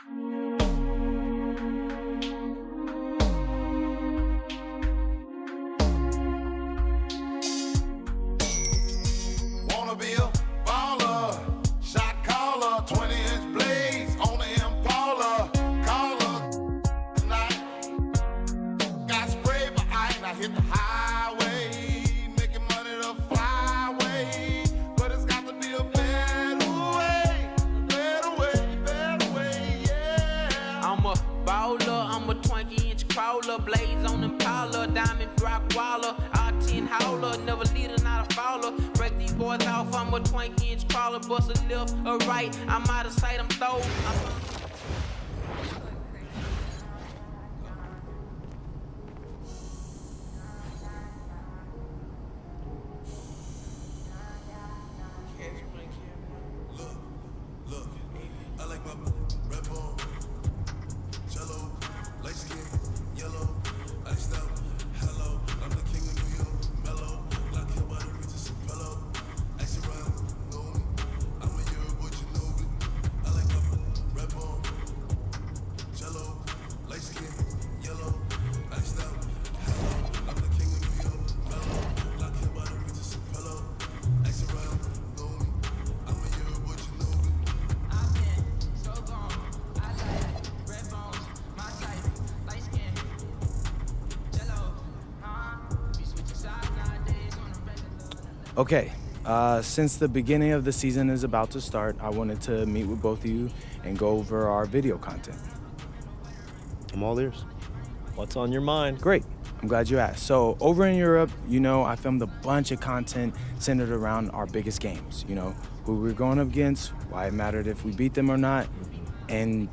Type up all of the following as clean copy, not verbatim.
Wanna be a baller, shot caller, 20-inch blades on the Impala. Caller tonight, got sprayed by ice. I hit the highway, making money the flyway, but it's got to be a better way, yeah. I'm a baller, I'm a 20-inch crawler, blades on Impala, diamond rock waller, R10 howler, never leader, not a fouler. Break these boys off, I'm a 20-inch crawler, bust a left or right, I'm out of sight, I'm throw. Look, I like my red bone, jello, light skin, yellow, iced out, hello, I'm the king of New York, mellow, lock your body, reach a pillow, ice around, know me, I'm a Europe, but you know me, I like my red bone, jello, light skin, yellow, iced out, hello, I'm the king of New York, mellow, lock your body, reach a pillow, ice around, know me, I'm a Europe, but you know me. I've been so gone. I like red bones, my type, light skin, jello. Be switching sides nowadays on the regular. Okay, since the beginning of the season is about to start, I wanted to meet with both of you and go over our video content. I'm all ears. What's on your mind? Great, I'm glad you asked. So over in Europe, I filmed a bunch of content centered around our biggest games, who we're going up against, why it mattered if we beat them or not, and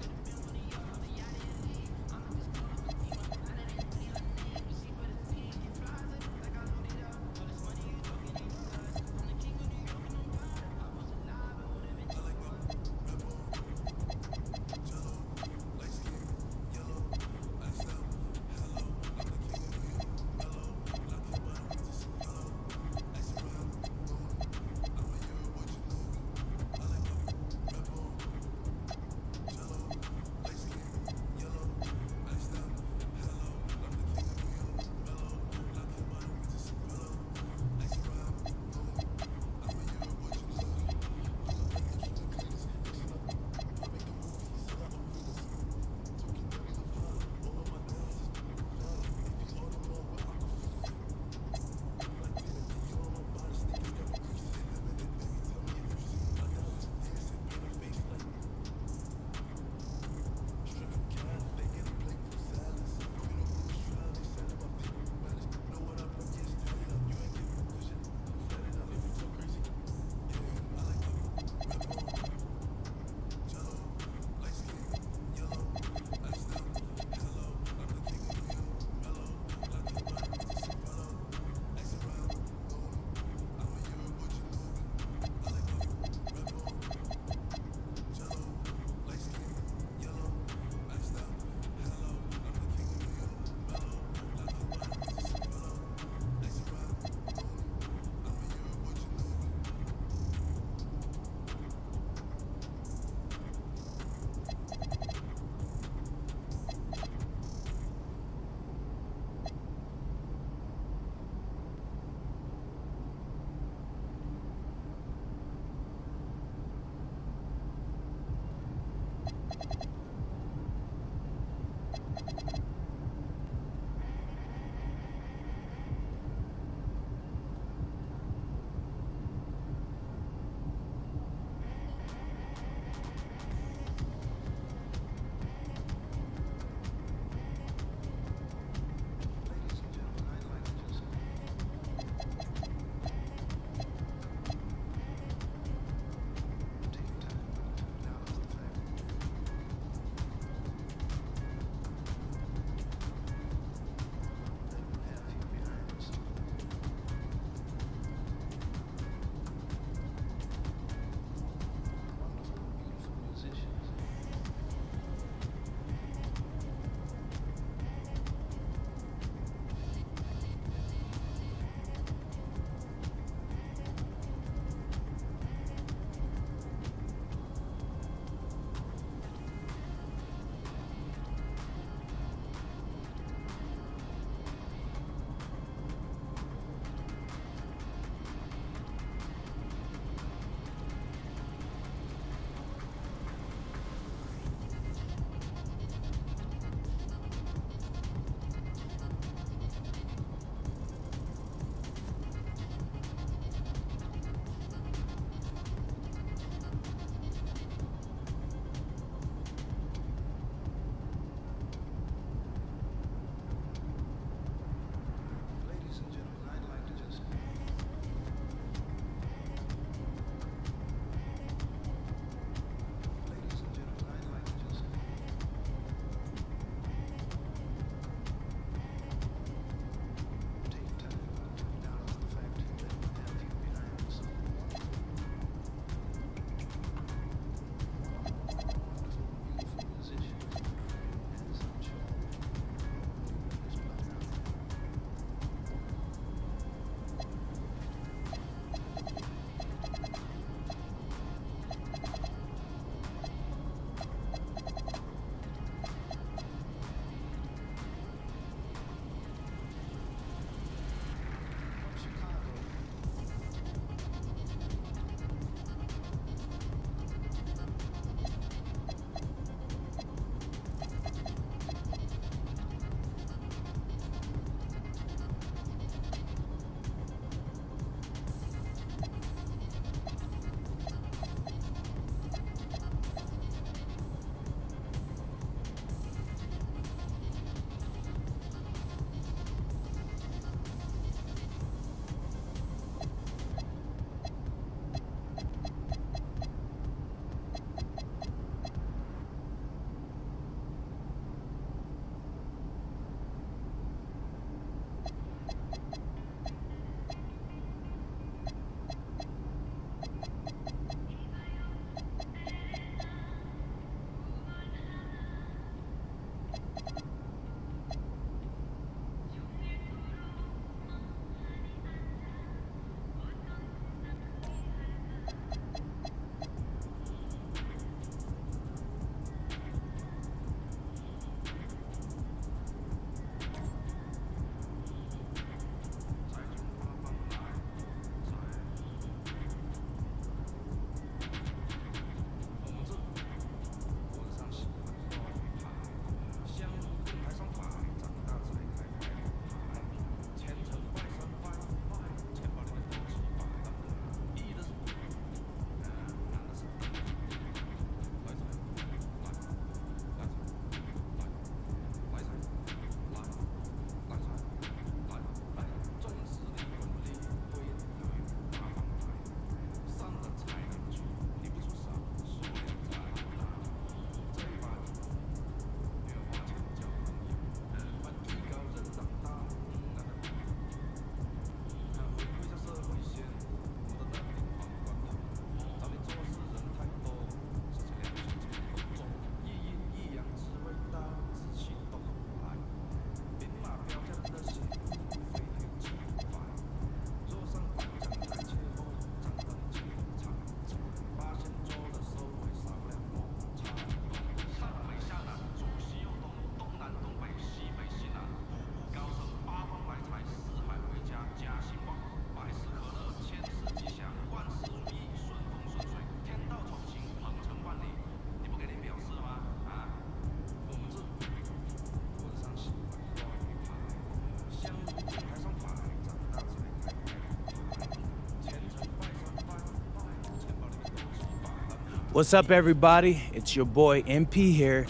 What's up, everybody? It's your boy MP here.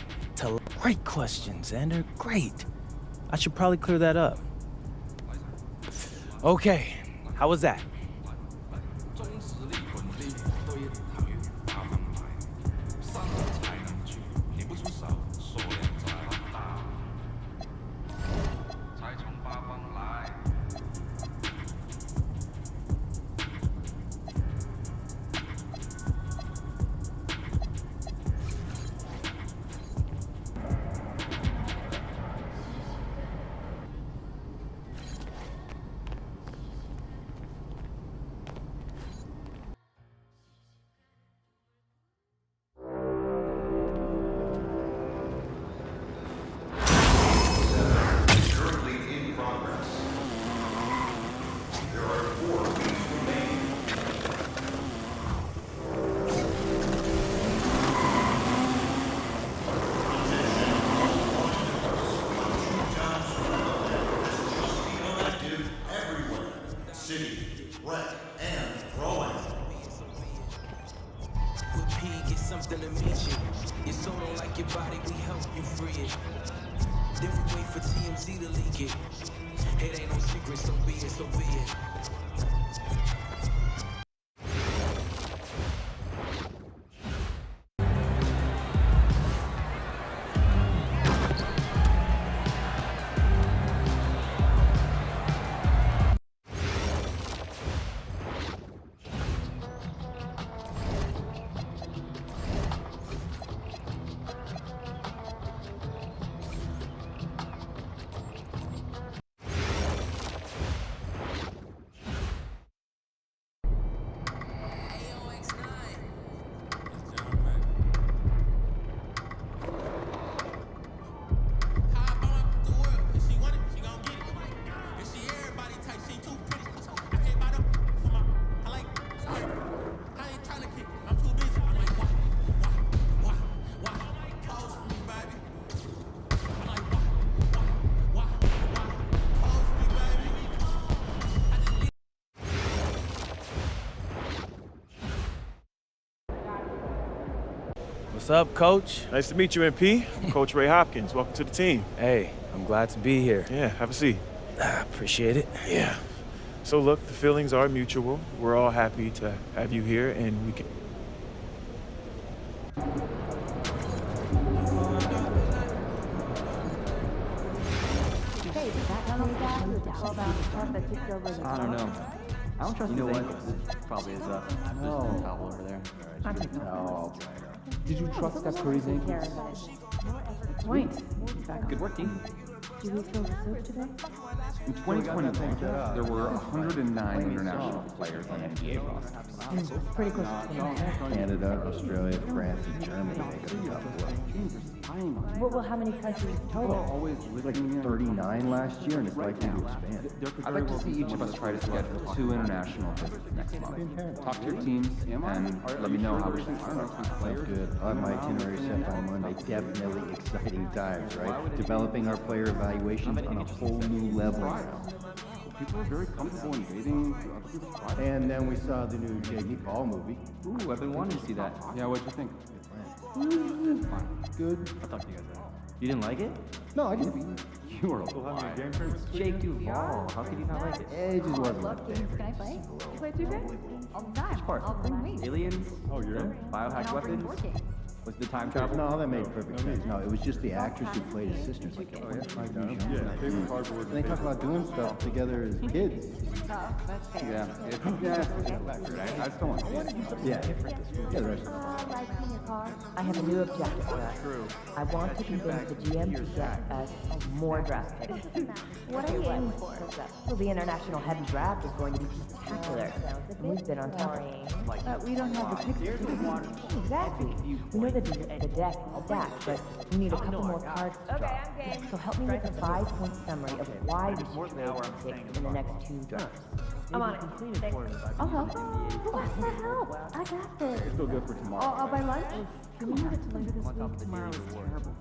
Great questions, and they're great. I should probably clear that up. Okay, how was that? Something to meet you. Your soul don't like your body, we help you free it. Then we wait for TMZ to leak it. It ain't no secret, so be it, so be it. What's up, Coach? Nice to meet you, MP. I'm Coach Ray Hopkins. Welcome to the team. Hey, I'm glad to be here. Yeah, have a seat. Appreciate it. Yeah. So look, the feelings are mutual. We're all happy to have you here, and we can. I don't know. I don't trust you know what? This probably is a towel over there. No. Did you trust Steph Curry's ankle? Point. Good work, team. Do we feel safe today? In 2021, there were 109 international players on the NBA roster. Pretty close to Canada, Australia, France, and Germany make it the top four. Well, how many countries total? Like 39 last year, and it's likely to expand. I'd like to see each of us try to schedule 2 international visits next month. Talk to your teams and let me know how we should start. Sounds good. I'll have my itinerary set by Monday. Definitely exciting times, right? Developing our player evaluations on a whole new level now. People are very comfortable invading other people's privacy. And then we saw the new J.D. Paul movie. Ooh, I've been wanting to see that. Yeah, what'd you think? Good. I'll talk to you guys later. You didn't like it? No, I didn't. You were a liar. Jake Duvall. How could you not like it? It just wasn't my Love games. favorite. Can I play? You play 2K? All the time. Which part? I'll bring me. Aliens? Oh, you're in? Biohack I'll bring weapons? board games. Was the time travel? No, that made perfect sense. No, it was just the actress who played his sister. Like 25 years younger. And they talk about doing stuff together as kids. Oh, that's fair. Yeah. I still want to see it. Yeah. Yeah, the rest of it. Lights in your car? I have a new objective for us. I want to convince the GM to get us more draft picks. What are you aiming for? Well, the international heavy draft is going to be spectacular. And we've been on top of it. We don't have the picks. Exactly. We know that the deck is stacked, but we need a couple more cards to draw. So help me with a 5-point summary of why we should trade picks in the next 2 drafts. I'm on it. I'll help. Who wants to help? I got this. Still good for tomorrow. By lunch? Can we move it to later this week? Tomorrow is terrible.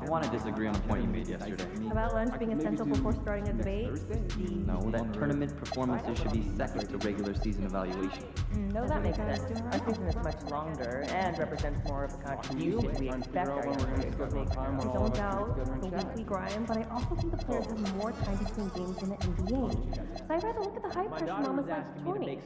I want to disagree on the point you made yesterday. About lunch being essential before starting a debate? No, that tournament performances should be second to regular season evaluation. No, that makes sense. Our season is much longer and represents more of the contribution we expect our young players to make. I don't doubt the weekly grind, but I also think the players have more time between games in the NBA. So I'd rather look at the high pressure moments like the tourney.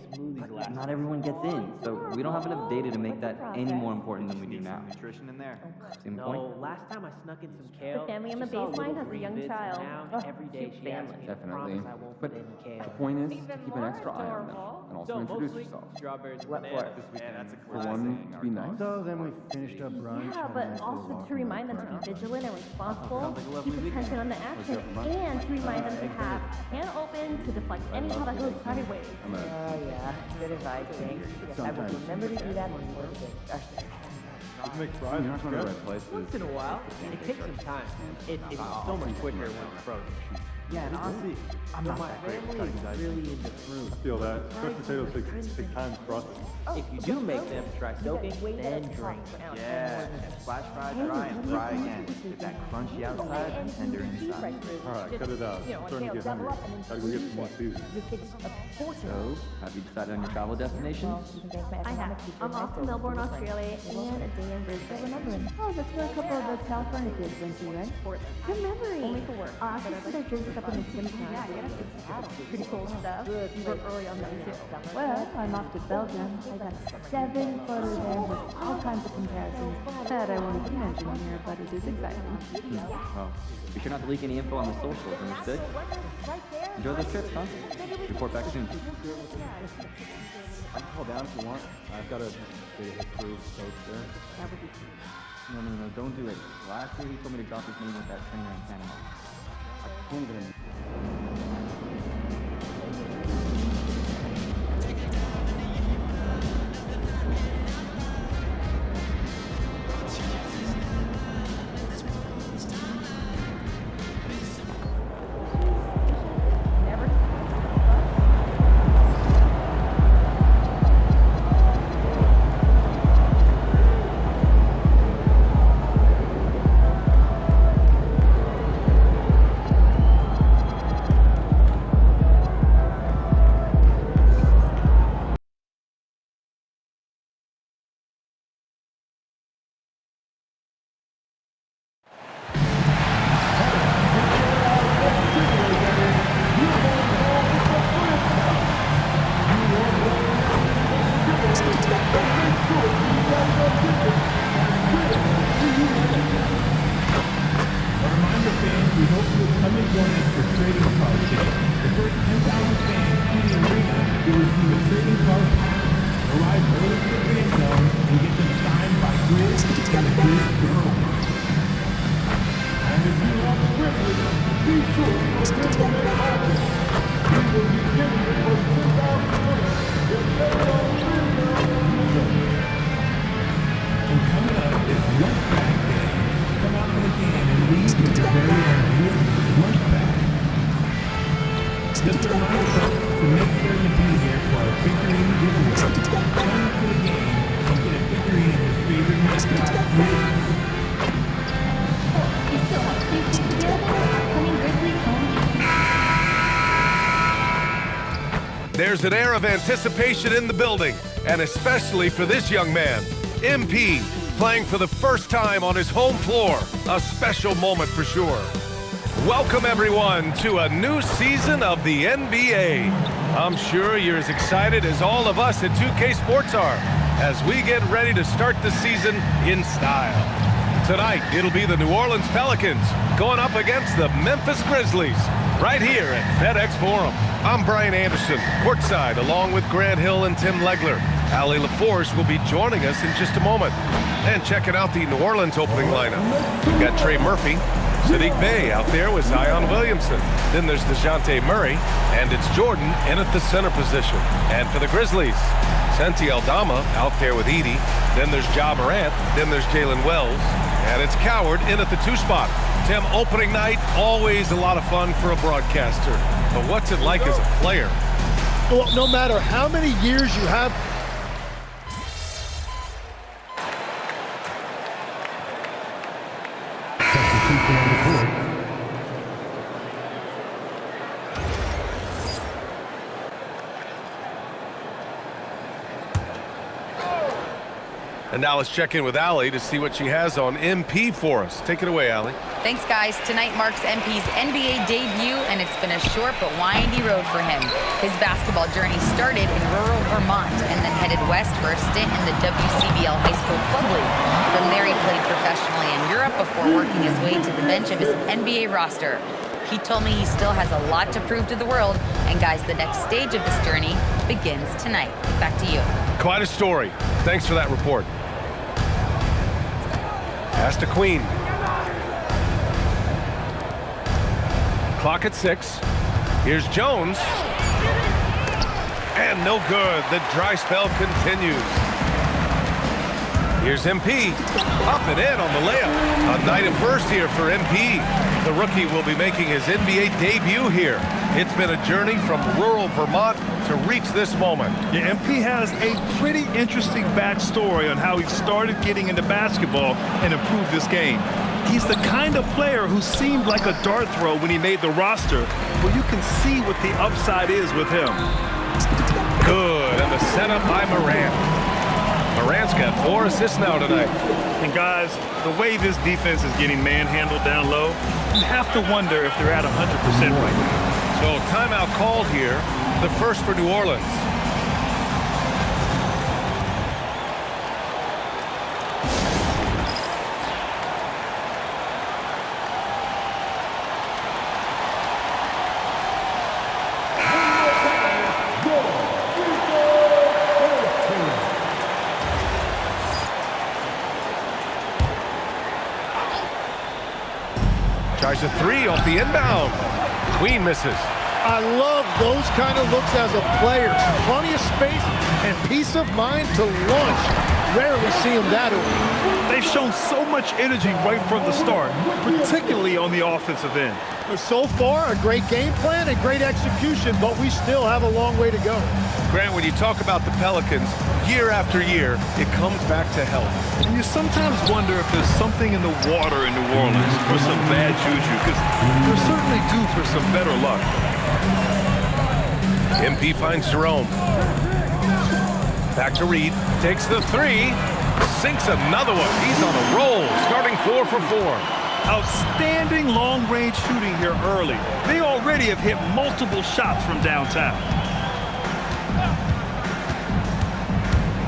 Not everyone gets in, so we don't have enough data to make that any more important than we do now. Nutrition in there. See my point? Last time I snuck in some kale. The family on the baseline has a young child. Every day she asks me, Definitely. I won't But put any kale. the point is to keep an extra eye on them and also introduce mostly yourself. strawberries and What bananas. for? For one, to be nice. So then we finished up brunch. Yeah, but also to remind them to be vigilant and responsible, keep attention on the action, and to remind them to have hand open to deflect any thought that goes sideways. Oh yeah, good advice, thanks. I will remember to do that when we work again. You're not going to the right places. Once in a while, it takes some time. It's so much quicker when it's frozen. Yeah, and honestly, I'm not that great at cutting guys. Really into fruit. I feel that. Crushed potatoes take time to process. If you do make them, try soaking, then drink. Yeah, flash fry, dry, and fry again. Get that crunchy outside and tender inside. Alright, cut it out. I'm starting to get hungry. Gotta go get some more seasoning. So, have you decided on your travel destination? I have. I'm off to Melbourne, Australia, and a day in Brisbane, Melbourne. Oh, that's where a couple of the California kids went to, right? Good memory. Only for work. I should put our drinks up in the swim time. Yeah, pretty cool stuff. We were early on that too. Well, I'm off to Belgium. I got 7 photos there with all kinds of comparisons that I won't even mention here, but it is exciting. Well, be sure not to leak any info on the socials, understood? Enjoy the trip, huh? Report back soon. I can call down if you want. I've got a big approved coach there. That would be cool. No, don't do it. Last year he told me to drop his name with that trainer in Panama. I can't even. There's an air of anticipation in the building, and especially for this young man, MP, playing for the first time on his home floor. A special moment for sure. Welcome everyone to a new season of the NBA. I'm sure you're as excited as all of us at 2K Sports are as we get ready to start the season in style. Tonight, it'll be the New Orleans Pelicans going up against the Memphis Grizzlies right here at FedEx Forum. I'm Brian Anderson, courtside, along with Grant Hill and Tim Legler. Allie LaForce will be joining us in just a moment. And checking out the New Orleans opening lineup. We've got Trey Murphy, Sadiq Bey out there with Zion Williamson. Then there's DeJounte Murray, and it's Jordan in at the center position. And for the Grizzlies, Santi Aldama out there with Edey. Then there's Ja Morant. Then there's Jalen Wells. And it's Coward in at the 2 spot. Tim, opening night, always a lot of fun for a broadcaster. But what's it like as a player? Well, no matter how many years you have. And now let's check in with Allie to see what she has on MP for us. Take it away, Allie. Thanks, guys. Tonight marks MP's NBA debut, and it's been a short but windy road for him. His basketball journey started in rural Vermont and then headed west for a stint in the WCBL High School Club League. From there, he played professionally in Europe before working his way to the bench of his NBA roster. He told me he still has a lot to prove to the world, and guys, the next stage of this journey begins tonight. Back to you. Quite a story. Thanks for that report. Pass to Queen. Clock at 6. Here's Jones. And no good. The dry spell continues. Here's MP. Up and in on the layup. A night of first here for MP. The rookie will be making his NBA debut here. It's been a journey from rural Vermont to reach this moment. Yeah, MP has a pretty interesting backstory on how he started getting into basketball and improved this game. He's the kind of player who seemed like a dart throw when he made the roster, but you can see what the upside is with him. Good, and the setup by Morant. Morant's got 4 assists now tonight. And guys, the way this defense is getting manhandled down low, you have to wonder if they're at 100% right now. So timeout called here, the first for New Orleans. Tries a 3 off the inbound. Queen misses. I love those kind of looks as a player. Plenty of space and peace of mind to launch. Rarely see him that early. They've shown so much energy right from the start, particularly on the offensive end. So far, a great game plan and great execution, but we still have a long way to go. Grant, when you talk about the Pelicans, year after year, it comes back to health. And you sometimes wonder if there's something in the water in New Orleans or some bad juju, because they're certainly due for some better luck. MP finds Jerome. Back to Reed. Takes the 3. Sinks another one. He's on a roll. Starting 4 for 4. Outstanding long-range shooting here early. They already have hit multiple shots from downtown.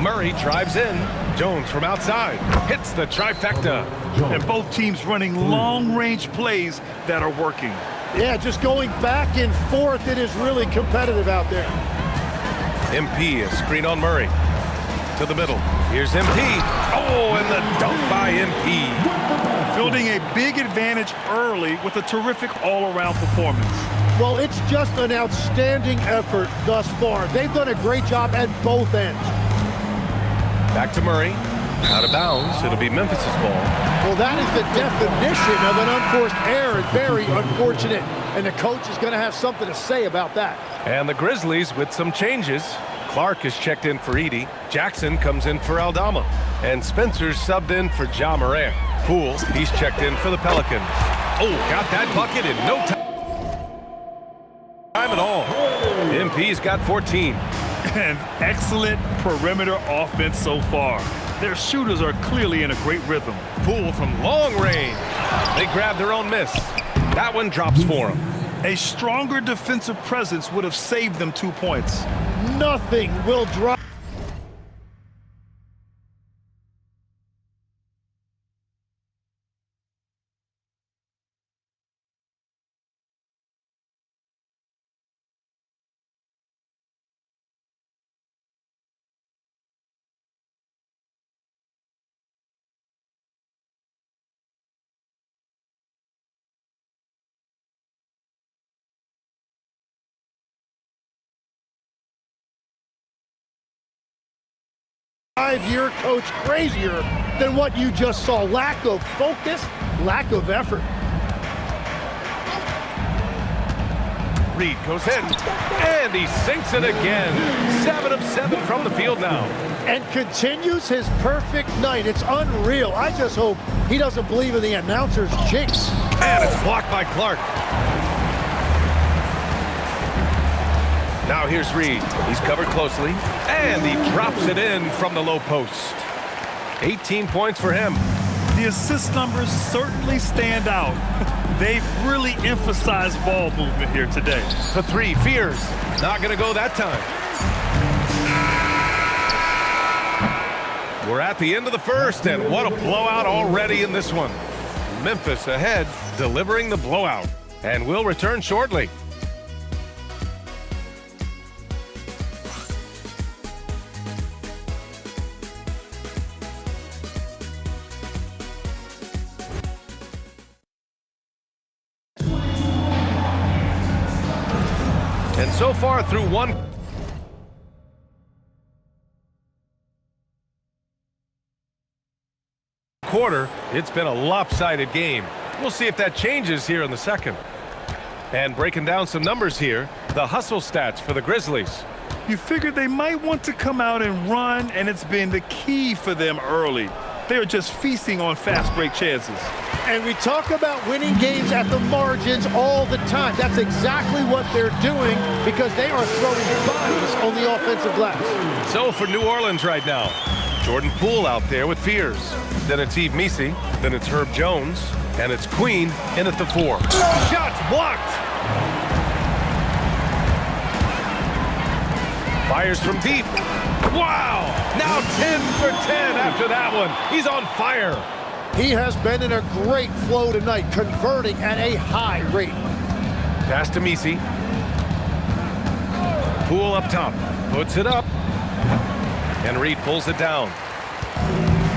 Murray drives in. Jones from outside. Hits the trifecta. And both teams running long-range plays that are working. Yeah, just going back and forth, it is really competitive out there. MP, a screen on Murray. To the middle. Here's MP. Oh, and the dunk by MP. Building a big advantage early with a terrific all-around performance. Well, it's just an outstanding effort thus far. They've done a great job at both ends. Back to Murray. Out of bounds. It'll be Memphis' ball. Well, that is the definition of an unforced error. Very unfortunate. And the coach is going to have something to say about that. And the Grizzlies with some changes. Clark is checked in for Edey. Jackson comes in for Aldama. And Spencer's subbed in for Ja Morant. Poole, he's checked in for the Pelicans. Oh, got that bucket in no time at all. MP's got 14. And excellent perimeter offense so far. Their shooters are clearly in a great rhythm. Poole from long range. They grab their own miss. That one drops for them. A stronger defensive presence would have saved them 2 points. Nothing will drop. Five-year coach crazier than what you just saw. Lack of focus, lack of effort. Reed goes in, and he sinks it again. 7 of 7 from the field now. And continues his perfect night. It's unreal. I just hope he doesn't believe in the announcer's jinx. And it's blocked by Clark. Now here's Reed. He's covered closely, and he drops it in from the low post. 18 points for him. The assist numbers certainly stand out. They've really emphasized ball movement here today. The three, Fears. Not going to go that time. We're at the end of the first, and what a blowout already in this one. Memphis ahead, delivering the blowout. And we'll return shortly. And so far through one quarter, it's been a lopsided game. We'll see if that changes here in the second. And breaking down some numbers here, the hustle stats for the Grizzlies. You figured they might want to come out and run, and it's been the key for them early. They're just feasting on fast break chances. And we talk about winning games at the margins all the time. That's exactly what they're doing because they are throwing bodies on the offensive glass. So for New Orleans right now, Jordan Poole out there with Fears. Then it's Yves Missi, then it's Herb Jones, and it's Queen in at the 4. Shots blocked! Fires from deep. Wow! Now 10 for 10 after that one. He's on fire. He has been in a great flow tonight, converting at a high rate. Pass to Missi. Poole up top. Puts it up. And Reed pulls it down.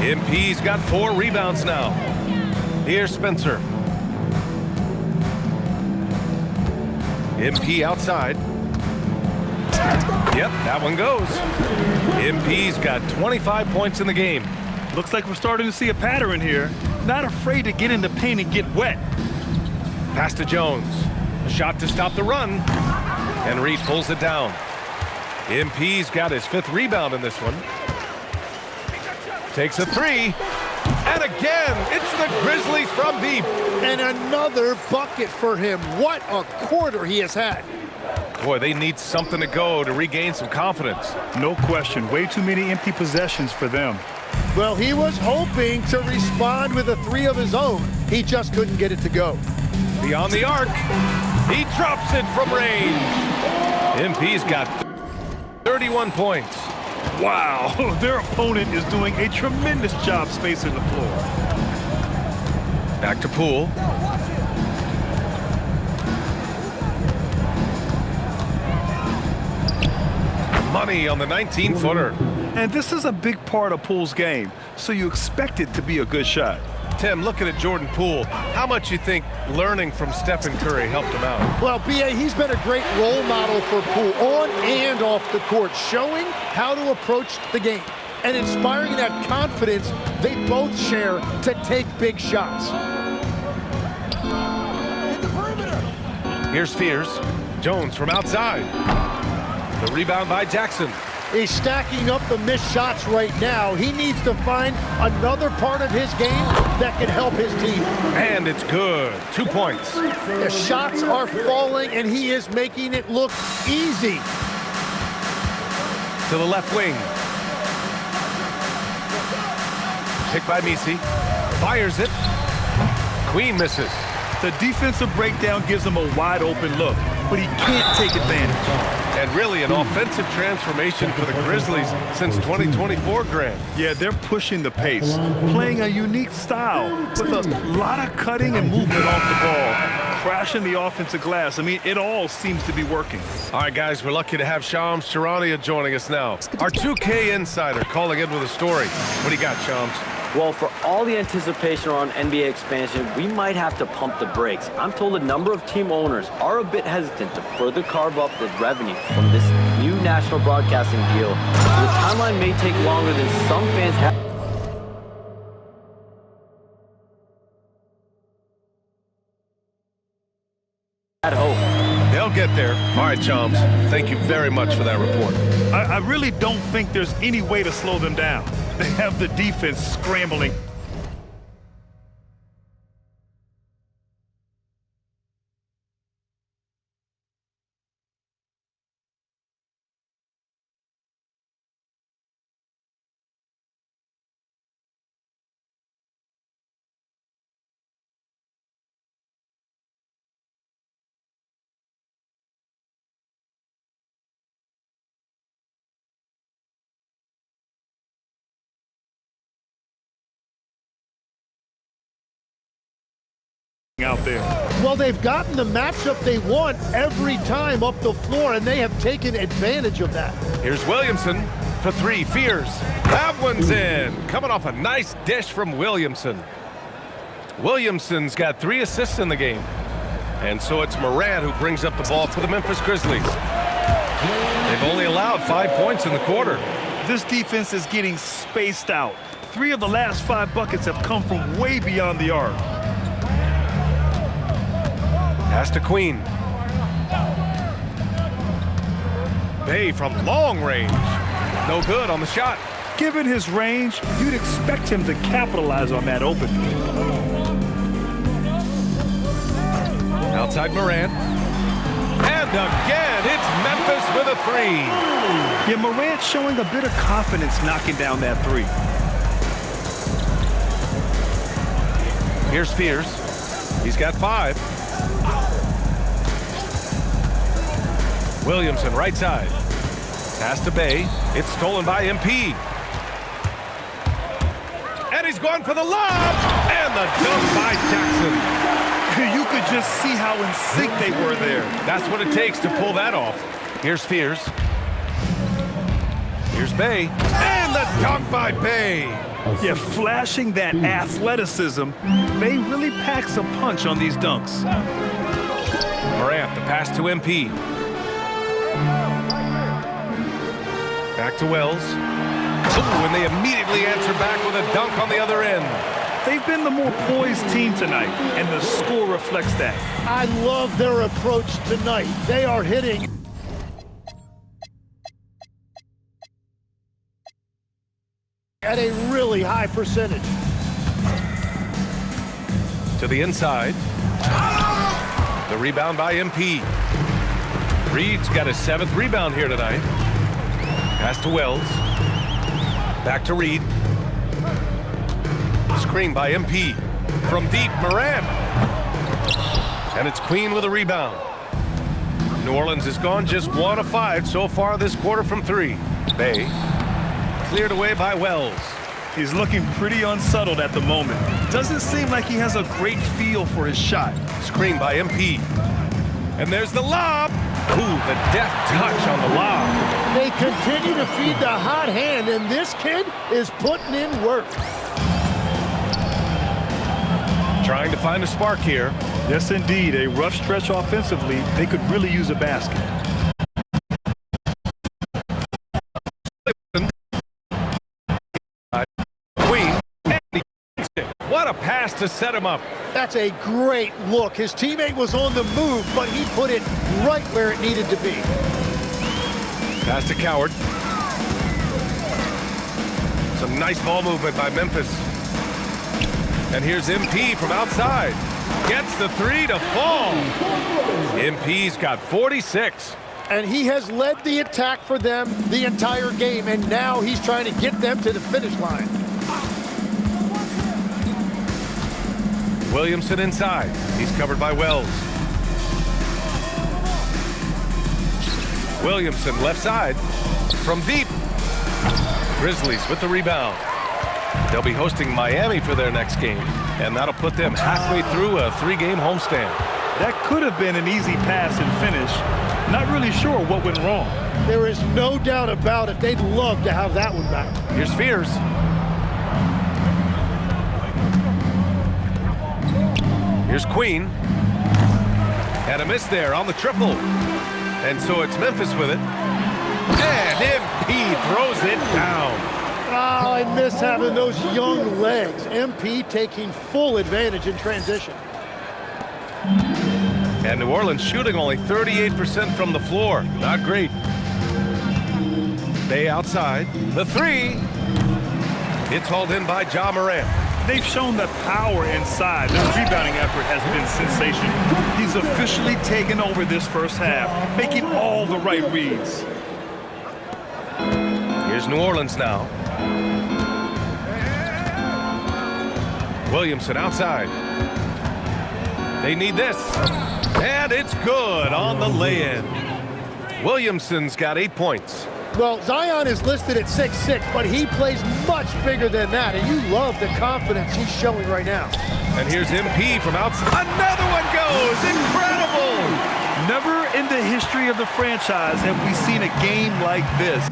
MP's got 4 rebounds now. Here's Spencer. MP outside. Yep, that one goes. MP's got 25 points in the game. Looks like we're starting to see a pattern here. Not afraid to get in the paint and get wet. Pass to Jones. A shot to stop the run. And Reed pulls it down. MP's got his 5th rebound in this one. Takes a 3. And again, it's the Grizzlies from deep. And another bucket for him. What a quarter he has had. Boy, they need something to go to regain some confidence. No question. Way too many empty possessions for them. Well, he was hoping to respond with a 3 of his own. He just couldn't get it to go. Beyond the arc. He drops it from range. MP's got 31 points. Wow, their opponent is doing a tremendous job spacing the floor. Back to Poole. Money on the 19-footer. And this is a big part of Poole's game, so you expect it to be a good shot. Tim, looking at Jordan Poole, how much you think learning from Stephen Curry helped him out? Well, B.A., he's been a great role model for Poole on and off the court, showing how to approach the game and inspiring that confidence they both share to take big shots. Here's Fears. Jones from outside. The rebound by Jackson. He's stacking up the missed shots right now. He needs to find another part of his game that can help his team. And it's good. 2 points. The shots are falling, and he is making it look easy. To the left wing. Picked by Missi. Fires it. Queen misses. The defensive breakdown gives him a wide open look, but he can't take advantage. And really an offensive transformation for the Grizzlies since 2024, Grant. Yeah, they're pushing the pace, playing a unique style with a lot of cutting and movement off the ball, crashing the offensive glass. I mean, it all seems to be working. All right, guys, we're lucky to have Shams Charania joining us now. Our 2K insider calling in with a story. What do you got, Shams? Well, for all the anticipation around NBA expansion, we might have to pump the brakes. I'm told a number of team owners are a bit hesitant to further carve up the revenue from this new national broadcasting deal. So the timeline may take longer than some fans have. At hope. They'll get there. All right, Chums. Thank you very much for that report. I really don't think there's any way to slow them down. They have the defense scrambling. out there. Well, they've gotten the matchup they want every time up the floor, and they have taken advantage of that. Here's Williamson for three. Fears. That one's in. Coming off a nice dish from Williamson. Williamson's got 3 assists in the game. And so it's Morant who brings up the ball for the Memphis Grizzlies. They've only allowed 5 points in the quarter. This defense is getting spaced out. 3 of the last 5 buckets have come from way beyond the arc. Pass to Queen. Bay from long range. No good on the shot. Given his range, you'd expect him to capitalize on that opening. Outside Morant. And again, it's Memphis with a 3. Yeah, Morant showing a bit of confidence knocking down that 3. Here's Fears. He's got 5. Williamson, right side. Pass to Bay. It's stolen by MP. And he's going for the lob. And the dunk by Jackson. You could just see how in sync they were there. That's what it takes to pull that off. Here's Fears. Here's Bay. And the dunk by Bay. Yeah, flashing that athleticism, Bay really packs a punch on these dunks. Morant, the pass to MP. Back to Wells. Oh, and they immediately answer back with a dunk on the other end. They've been the more poised team tonight, and the score reflects that. I love their approach tonight. They are hitting at a really high percentage. To the inside. The rebound by MP. Reed's got his 7th rebound here tonight. Pass to Wells. Back to Reed. Screen by MP. From deep, Morant. And it's Queen with a rebound. New Orleans has gone just 1 of 5 so far this quarter from 3. Bay. Cleared away by Wells. He's looking pretty unsettled at the moment. Doesn't seem like he has a great feel for his shot. Screen by MP. And there's the lob. Ooh, the deft touch on the lob. They continue to feed the hot hand, and this kid is putting in work. Trying to find a spark here. Yes, indeed. A rough stretch offensively. They could really use a basket. Queen. What a pass to set him up. That's a great look. His teammate was on the move, but he put it right where it needed to be. Pass to Coward. Some nice ball movement by Memphis. And here's MP from outside. Gets the 3 to fall. MP's got 46. And he has led the attack for them the entire game, and now he's trying to get them to the finish line. Williamson inside. He's covered by Wells. Williamson left side. From deep. Grizzlies with the rebound. They'll be hosting Miami for their next game, and that'll put them halfway through a 3-game homestand. That could have been an easy pass and finish. Not really sure what went wrong. There is no doubt about it. They'd love to have that one back. Here's Fears. Here's Queen. And a miss there on the triple. And so it's Memphis with it. And MP throws it down. Oh, I miss having those young legs. MP taking full advantage in transition. And New Orleans shooting only 38% from the floor. Not great. Bay outside. The 3. It's hauled in by Ja Morant. They've shown that power inside. Their rebounding effort has been sensational. He's officially taken over this first half, making all the right reads. Here's New Orleans now. Williamson outside. They need this. And it's good on the lay-in. Williamson's got 8 points. Well, Zion is listed at 6'6", but he plays much bigger than that, and you love the confidence he's showing right now. And here's MP from outside. Another one goes! Incredible! Never in the history of the franchise have we seen a game like this.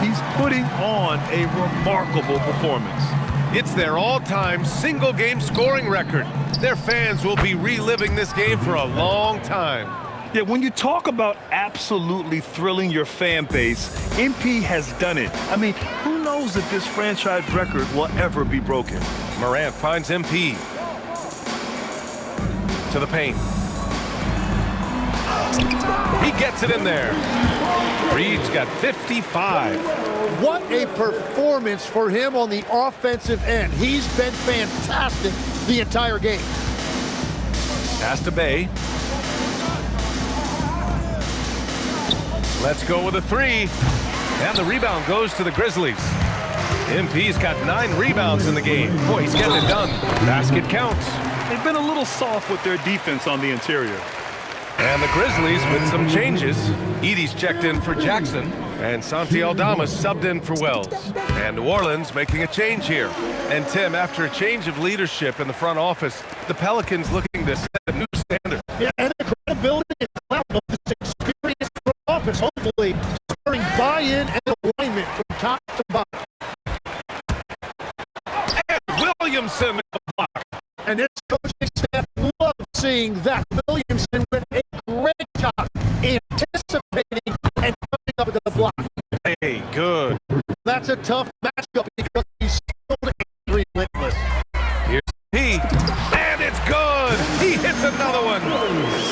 He's putting on a remarkable performance. It's their all-time single-game scoring record. Their fans will be reliving this game for a long time. Yeah, when you talk about absolutely thrilling your fan base, MP has done it. I mean, who knows if this franchise record will ever be broken? Morant finds MP. To the paint. He gets it in there. Reed's got 55. What a performance for him on the offensive end. He's been fantastic the entire game. Pass to Bay. Let's go with a three. And the rebound goes to the Grizzlies. MP's got 9 rebounds in the game. Boy, he's getting it done. Basket counts. They've been a little soft with their defense on the interior. And the Grizzlies with some changes. Edey's checked in for Jackson, and Santi Aldama subbed in for Wells. And New Orleans making a change here. And Tim, after a change of leadership in the front office, the Pelicans looking to set a new standard. Yeah, and the credibility and clout of this experienced front office, hopefully spurring buy-in and alignment from top to bottom. And Williamson block. And this coaching staff loves seeing that. Williamson with a great job anticipating and coming up with the block. Hey, good. That's a tough matchup because he's still relentless. Here's P, and it's good. He hits another one.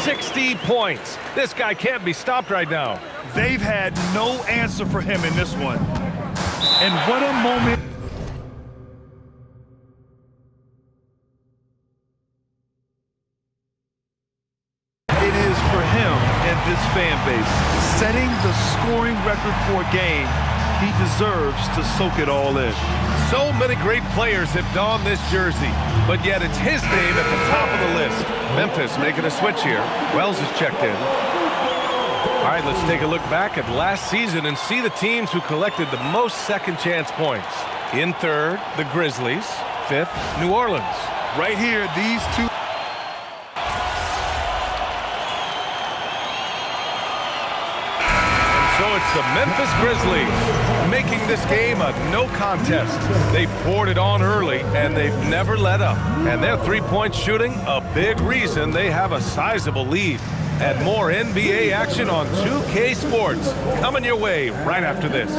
60 points. This guy can't be stopped right now. They've had no answer for him in this one. And what a moment. It is for him and this fan base. Setting the scoring record for a game, he deserves to soak it all in. So many great players have donned this jersey, but yet it's his name at the top of the list. Memphis making a switch here. Wells is checked in. All right, let's take a look back at last season and see the teams who collected the most second chance points. In third, the Grizzlies. Fifth, New Orleans. Right here, these two. So it's the Memphis Grizzlies making this game a no contest. They poured it on early, and they've never let up. And their three-point shooting, a big reason they have a sizable lead. And more NBA action on 2K Sports coming your way right after this.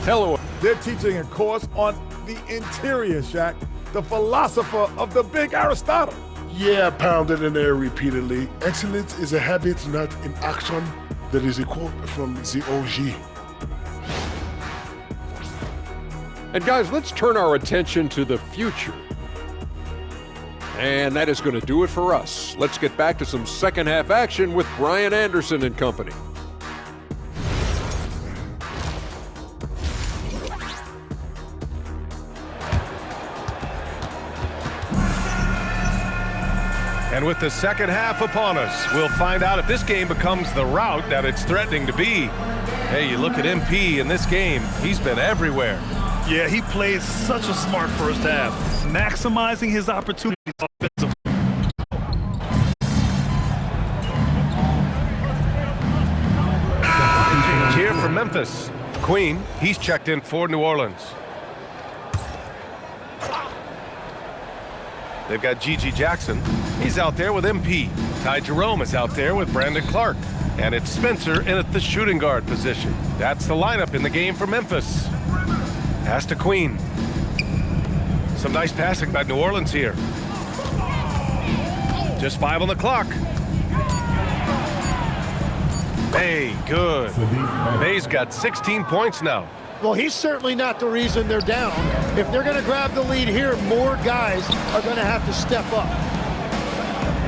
Hello. They're teaching a course on the interior, Shaq. The philosopher of the big Aristotle. Yeah, pounded in there repeatedly. Excellence is a habit, not an action. That is a quote from the OG. And guys, let's turn our attention to the future. And that is going to do it for us. Let's get back to some second half action with Brian Anderson and company. And with the second half upon us, we'll find out if this game becomes the rout that it's threatening to be. Hey, you look at MP in this game, he's been everywhere. Yeah, he played such a smart first half, maximizing his opportunities offensively. Here for Memphis. Queen, he's checked in for New Orleans. They've got Gigi Jackson. He's out there with MP. Ty Jerome is out there with Brandon Clark. And it's Spencer in at the shooting guard position. That's the lineup in the game for Memphis. Pass to Queen. Some nice passing by New Orleans here. Just 5 on the clock. Bay, good. Bay's got 16 points now. Well, he's certainly not the reason they're down. If they're going to grab the lead here, more guys are going to have to step up.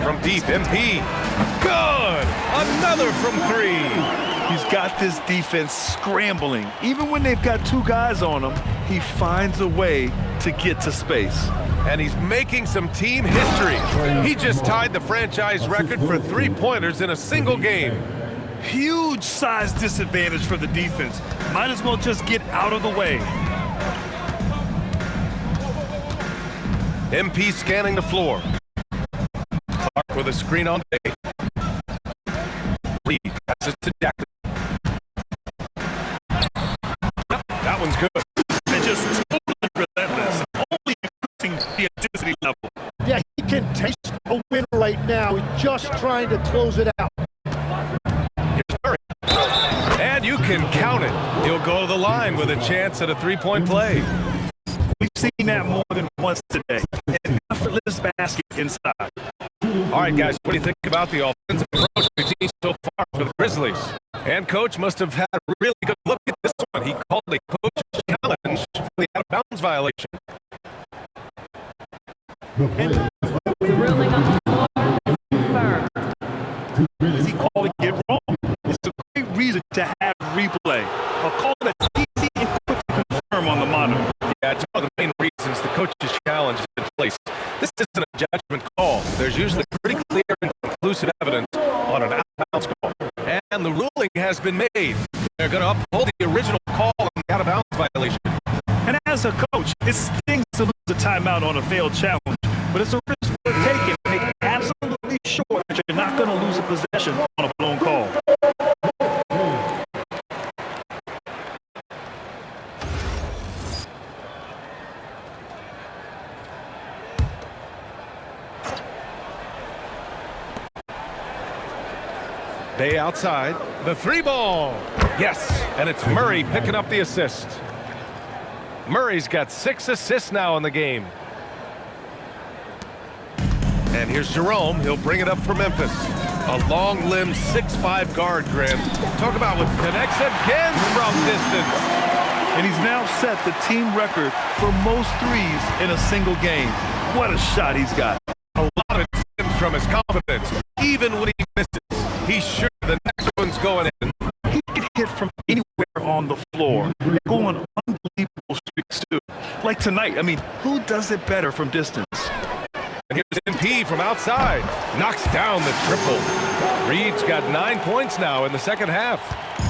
From deep, MP. Good! Another from 3. He's got this defense scrambling. Even when they've got 2 guys on him, he finds a way to get to space. And he's making some team history. He just tied the franchise record for 3-pointers in a single game. Huge size disadvantage for the defense. Might as well just get out of the way. MP scanning the floor. Clark with a screen on Bay. Reed passes to Jackson. That one's good. And just totally relentless. Only increasing the intensity level. Yeah, he can taste a win right now. He's just trying to close it out. And you can count it. He'll go to the line with a chance at a 3-point play. We've seen that more than once today. An effortless basket inside. All right, guys, what do you think about the offensive approach we've seen so far for the Grizzlies? And Coach must have had a really good look at this one. He called a coach's challenge for the out-of-bounds violation. The ruling on the floor is confirmed. Is he calling it wrong? It's a great reason to have replay. A call that's easy and quick to confirm on the monitor. Yeah, it's one of the main reasons the coach's challenge is in place. This isn't a judgment call. There's usually pretty clear and conclusive evidence on an out-of-bounds call. And the ruling has been made. They're going to uphold the original call on the out-of-bounds violation. And as a coach, it stings to lose a timeout on a failed challenge. But it's a risk worth taking to make absolutely sure that you're not going to lose a possession on a blown call. Bay outside. The 3-ball. Yes, and it's Murray picking up the assist. Murray's got 6 assists now in the game. And here's Jerome. He'll bring it up for Memphis. A long-limbed 6'5" guard, Graham. Talk about what connects again from distance. And he's now set the team record for most threes in a single game. What a shot he's got. A lot of it stems from his confidence. Even when he misses, he's sure the next one's going in. He can hit from anywhere on the floor. They're going unbelievable streaks, too. Like tonight, I mean, who does it better from distance? And here's MP from outside. Knocks down the triple. Reed's got 9 points now in the second half.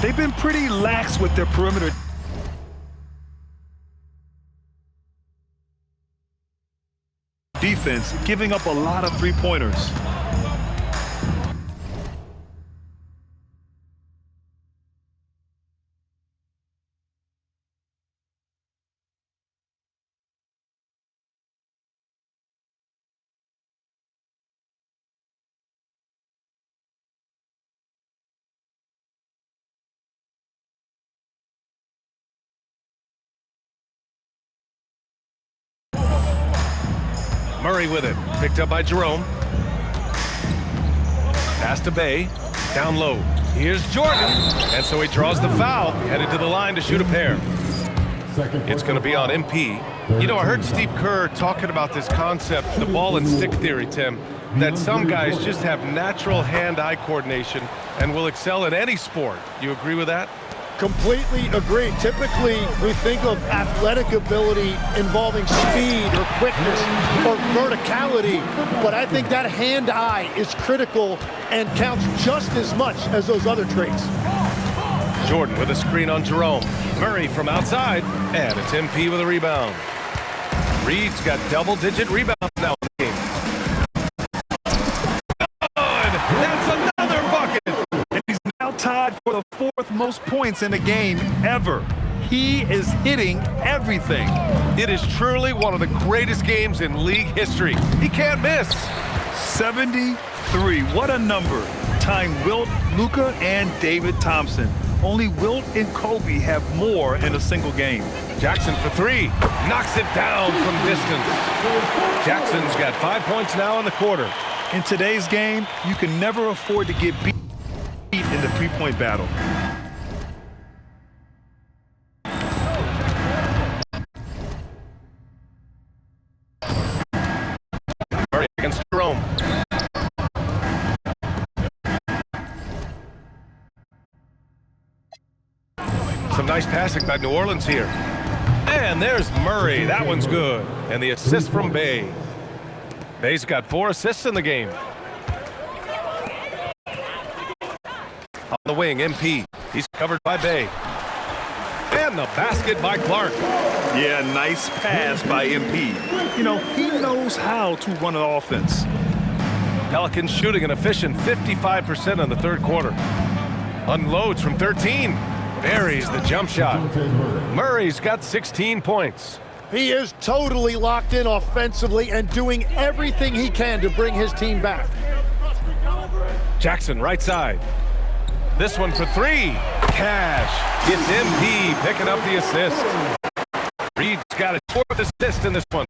They've been pretty lax with their perimeter defense, giving up a lot of three-pointers. Murray with it. Picked up by Jerome. Pass to Bay. Down low. Here's Jordan. And so he draws the foul. Headed to the line to shoot a pair. It's going to be on MP. You know, I heard Steve Kerr talking about this concept, the ball and stick theory, Tim, that some guys just have natural hand-eye coordination and will excel in any sport. You agree with that? Completely agree. Typically, we think of athletic ability involving speed or quickness or verticality, but I think that hand-eye is critical and counts just as much as those other traits. Jordan with a screen on Jerome. Murray from outside, and it's MP with a rebound. Reed's got double-digit rebounds now in the game. Good! That's another bucket! And he's now tied for the fourth most points in a game ever. He is hitting everything. It is truly one of the greatest games in league history. He can't miss. 73. What a number. two-time Wilt, Luka, and David Thompson. Only Wilt and Kobe have more in a single game. Jackson for three. Knocks it down from distance. Jackson's got 5 points now in the quarter. In today's game, you can never afford to get beat in the three-point battle. Murray against Jerome. Some nice passing by New Orleans here. And there's Murray. That one's good. And the assist from Bey. Bey's got 4 assists in the game. On the wing, MP. He's covered by Bey. And the basket by Clark. Yeah, nice pass by MP. You know, he knows how to run an offense. Pelicans shooting an efficient 55% in the third quarter. Unloads from 13. Buries the jump shot. Murray's got 16 points. He is totally locked in offensively and doing everything he can to bring his team back. Jackson, right side. This one for three. Cash. It's MP picking up the assist. Reed's got his 4th assist in this one.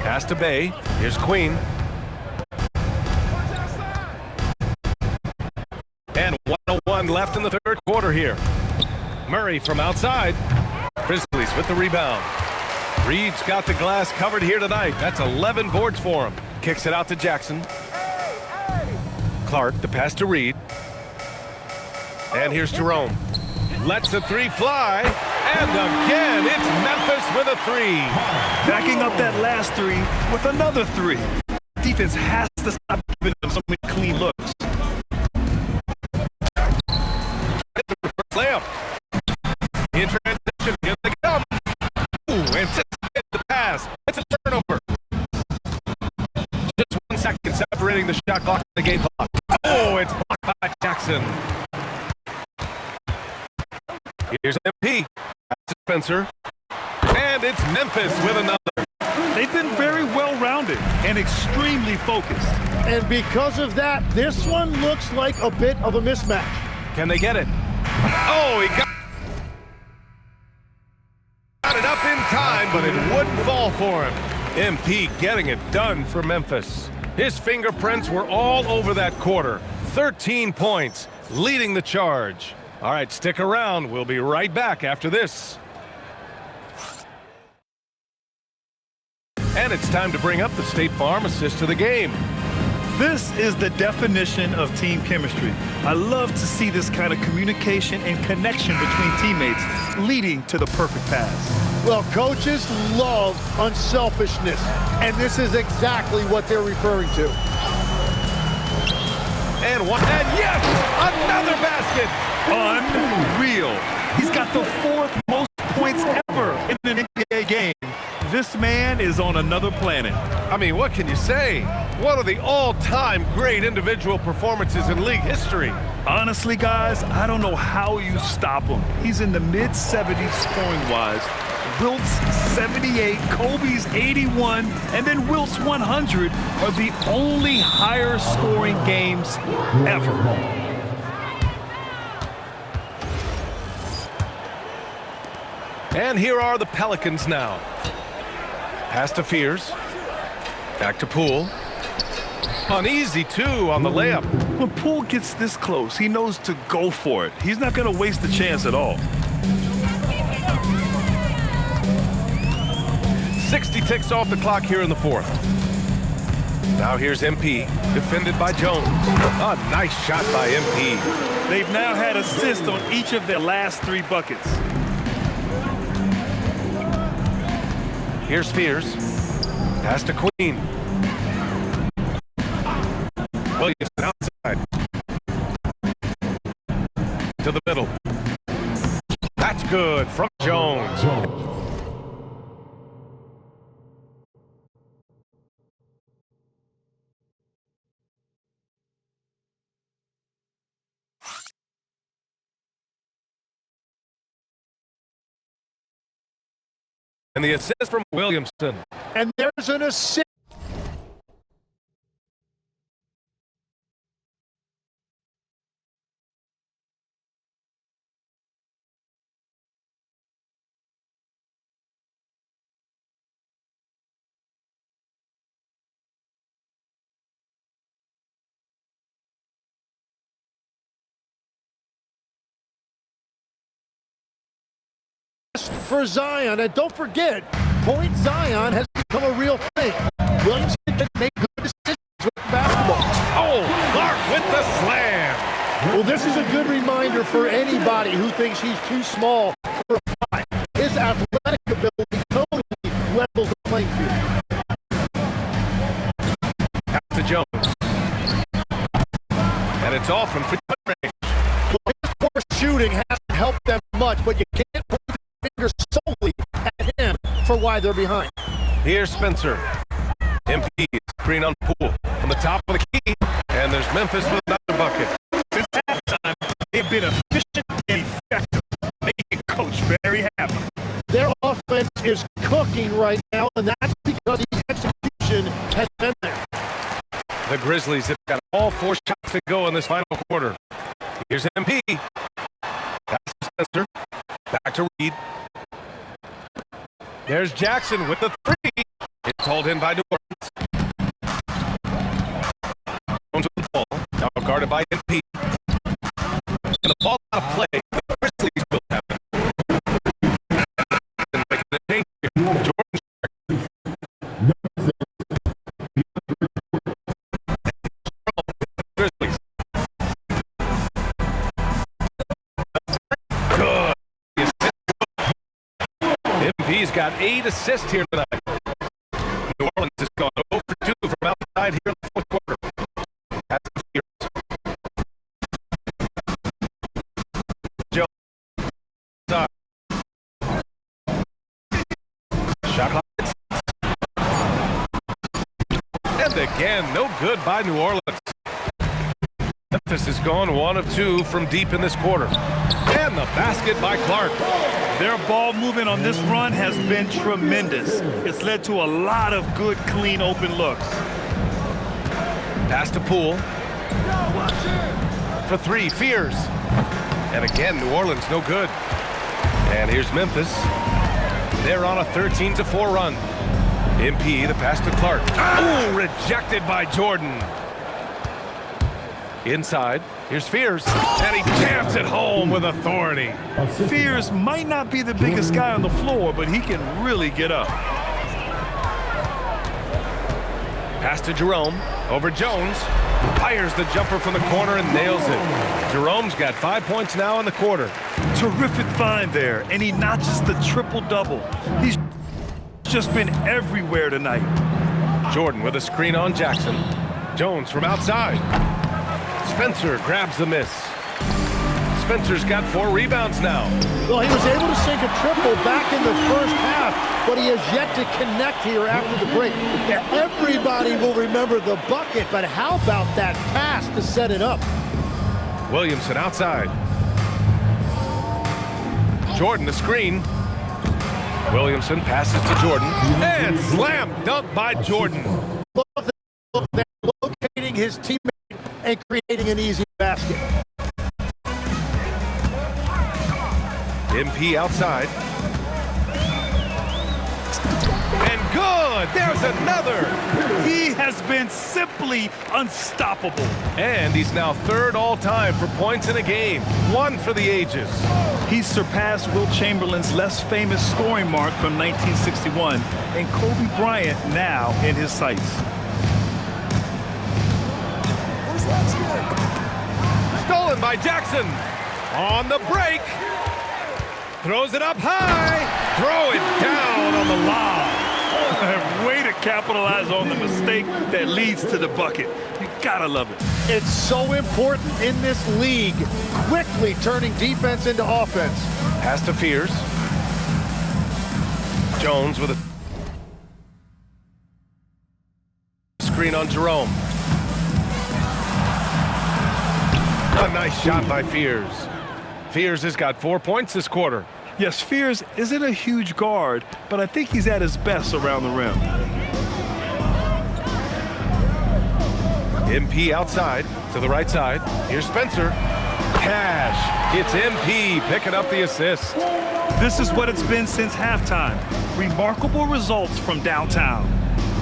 Pass to Bey. Here's Queen. And 1:01 left in the third quarter here. Murray from outside. Grizzlies with the rebound. Reed's got the glass covered here tonight. That's 11 boards for him. Kicks it out to Jackson. Clark, the pass to Reed. And here's Jerome. Lets the three fly. And again, it's Memphis with a three. Backing up that last three with another three. Defense has to stop giving them so many clean looks. Layup. In transition, here they come. Ooh, anticipate the pass. It's a turnover. Just 1 second separating the shot clock and the game clock. Oh, it's blocked by Jackson. Here's MP. That's Spencer. And it's Memphis with another. They've been very well-rounded and extremely focused. And because of that, this one looks like a bit of a mismatch. Can they get it? Oh, he got it up in time, but it wouldn't fall for him. MP getting it done for Memphis. His fingerprints were all over that quarter. 13 points, leading the charge. All right, stick around. We'll be right back after this. And it's time to bring up the State Farm assist to the game. This is the definition of team chemistry. I love to see this kind of communication and connection between teammates leading to the perfect pass. Well, coaches love unselfishness, and this is exactly what they're referring to. And yes, another basket. Unreal. He's got the 4th most points ever in an NBA game. This man is on another planet. I mean, what can you say? One of the all-time great individual performances in league history. Honestly, guys, I don't know how you stop him. He's in the mid-70s scoring-wise. Wilt's 78, Kobe's 81, and then Wilt's 100 are the only higher scoring games ever. And here are the Pelicans now. Pass to Fears. Back to Poole. An easy 2 on the layup. When Poole gets this close, he knows to go for it. He's not going to waste the chance at all. 60 ticks off the clock here in the 4th. Now here's MP, defended by Jones. A nice shot by MP. They've now had assists on each of their last 3 buckets. Here's Fears. Pass to Queen. Williamson outside. To the middle. That's good from Jones. And the assist from Williamson. And there's an assist. for Zion. And don't forget, Point Zion has become a real thing. Williamson can make good decisions with basketball. Oh, Clark with the slam. Well, this is a good reminder for anybody who thinks he's too small for a 5. His athletic ability totally levels the playing field. Pass to Jones. And it's all from range. Well, his poor shooting hasn't helped them much, but you can't put your finger solely at him for why they're behind. Here's Spencer. MP screen on Poole from the top of the key. And there's Memphis with another bucket. Since halftime, they've been efficient and effective, making Coach very happy. Their offense is cooking right now, and that's because the execution has been there. The Grizzlies have got all 4 shots to go in this final quarter. Here's MP. Pass to Spencer. Back to Reed. There's Jackson with the 3. It's hauled in by New Orleans. Jones with the ball. Now guarded by MP. And the ball out of play. The Grizzlies will have it. And making a change here. Jordan. Grizzlies. Good. MP's got 8 assists here tonight. New Orleans has gone 0 for 2 from outside here in the fourth quarter. That's the Fears. Jones. Shot clock. And again, no good by New Orleans. Memphis has gone 1 of 2 from deep in this quarter. And the basket by Clark. Their ball movement on this run has been tremendous. It's led to a lot of good, clean, open looks. Pass to Poole. For 3, Fears. And again, New Orleans no good. And here's Memphis. They're on a 13-4 run. MP, the pass to Clark. Oh, rejected by Jordan. Inside, here's Fears, and he jams it home with authority. Fears might not be the biggest guy on the floor, but he can really get up. Pass to Jerome, over Jones. Fires the jumper from the corner and nails it. Jerome's got 5 points now in the quarter. Terrific find there, and he notches the triple-double. He's just been everywhere tonight. Jordan with a screen on Jackson. Jones from outside. Spencer grabs the miss. Spencer's got 4 rebounds now. Well, he was able to sink a triple back in the first half, but he has yet to connect here after the break. Now, everybody will remember the bucket, but how about that pass to set it up? Williamson outside. Jordan the screen. Williamson passes to Jordan. And slam dunk by Jordan. Locating his teammate and creating an easy basket. MP outside. And good! There's another! He has been simply unstoppable. And he's now 3rd all-time for points in a game. 1 for the ages. He's surpassed Wilt Chamberlain's less famous scoring mark from 1961, and Kobe Bryant now in his sights. Stolen by Jackson. On the break. Throws it up high. Throw it down on the lob. Way to capitalize on the mistake that leads to the bucket. You gotta love it. It's so important in this league, quickly turning defense into offense. Pass to Fears. Jones with a screen on Jerome. A nice shot by Fears. Fears has got 4 points this quarter. Yes, Fears isn't a huge guard, but I think he's at his best around the rim. MP outside to the right side. Here's Spencer. Cash. It's MP picking up the assist. This is what it's been since halftime. Remarkable results from downtown.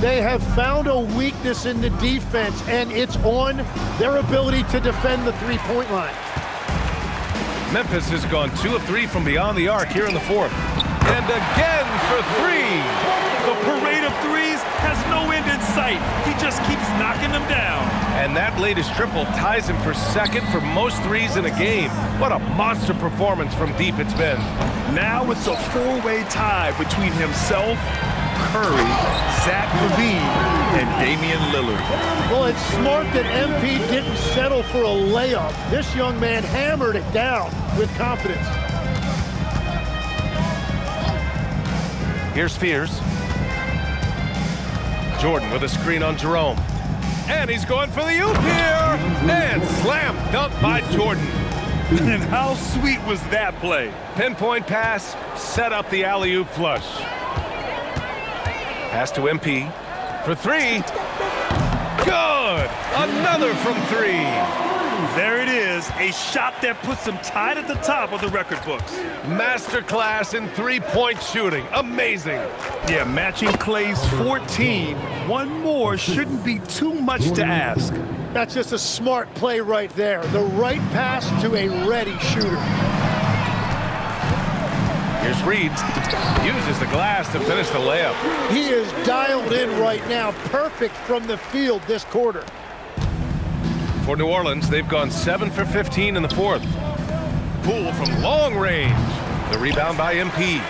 They have found a weakness in the defense, and it's on their ability to defend the three-point line. Memphis has gone 2 of 3 from beyond the arc here in the fourth. And again for three. The parade of threes has no end in sight. He just keeps knocking them down. And that latest triple ties him for second for most threes in a game. What a monster performance from deep it's been. Now it's a four-way tie between himself, Curry, Zach LaVine, and Damian Lillard. Well, it's smart that MP didn't settle for a layup. This young man hammered it down with confidence. Here's Fears. Jordan with a screen on Jerome. And he's going for the oop here. And slam dunk by Jordan. And how sweet was that play? Pinpoint pass, set up the alley-oop flush. Pass to MP for three. Good! Another from three. There it is, a shot that puts him tied at the top of the record books. Masterclass in three-point shooting. Amazing. Yeah, matching Clay's 14. One more shouldn't be too much to ask. That's just a smart play right there. The right pass to a ready shooter. Here's Reed. Uses the glass to finish the layup. He is dialed in right now. Perfect from the field this quarter. For New Orleans, they've gone 7 for 15 in the fourth. Poole from long range. The rebound by MP.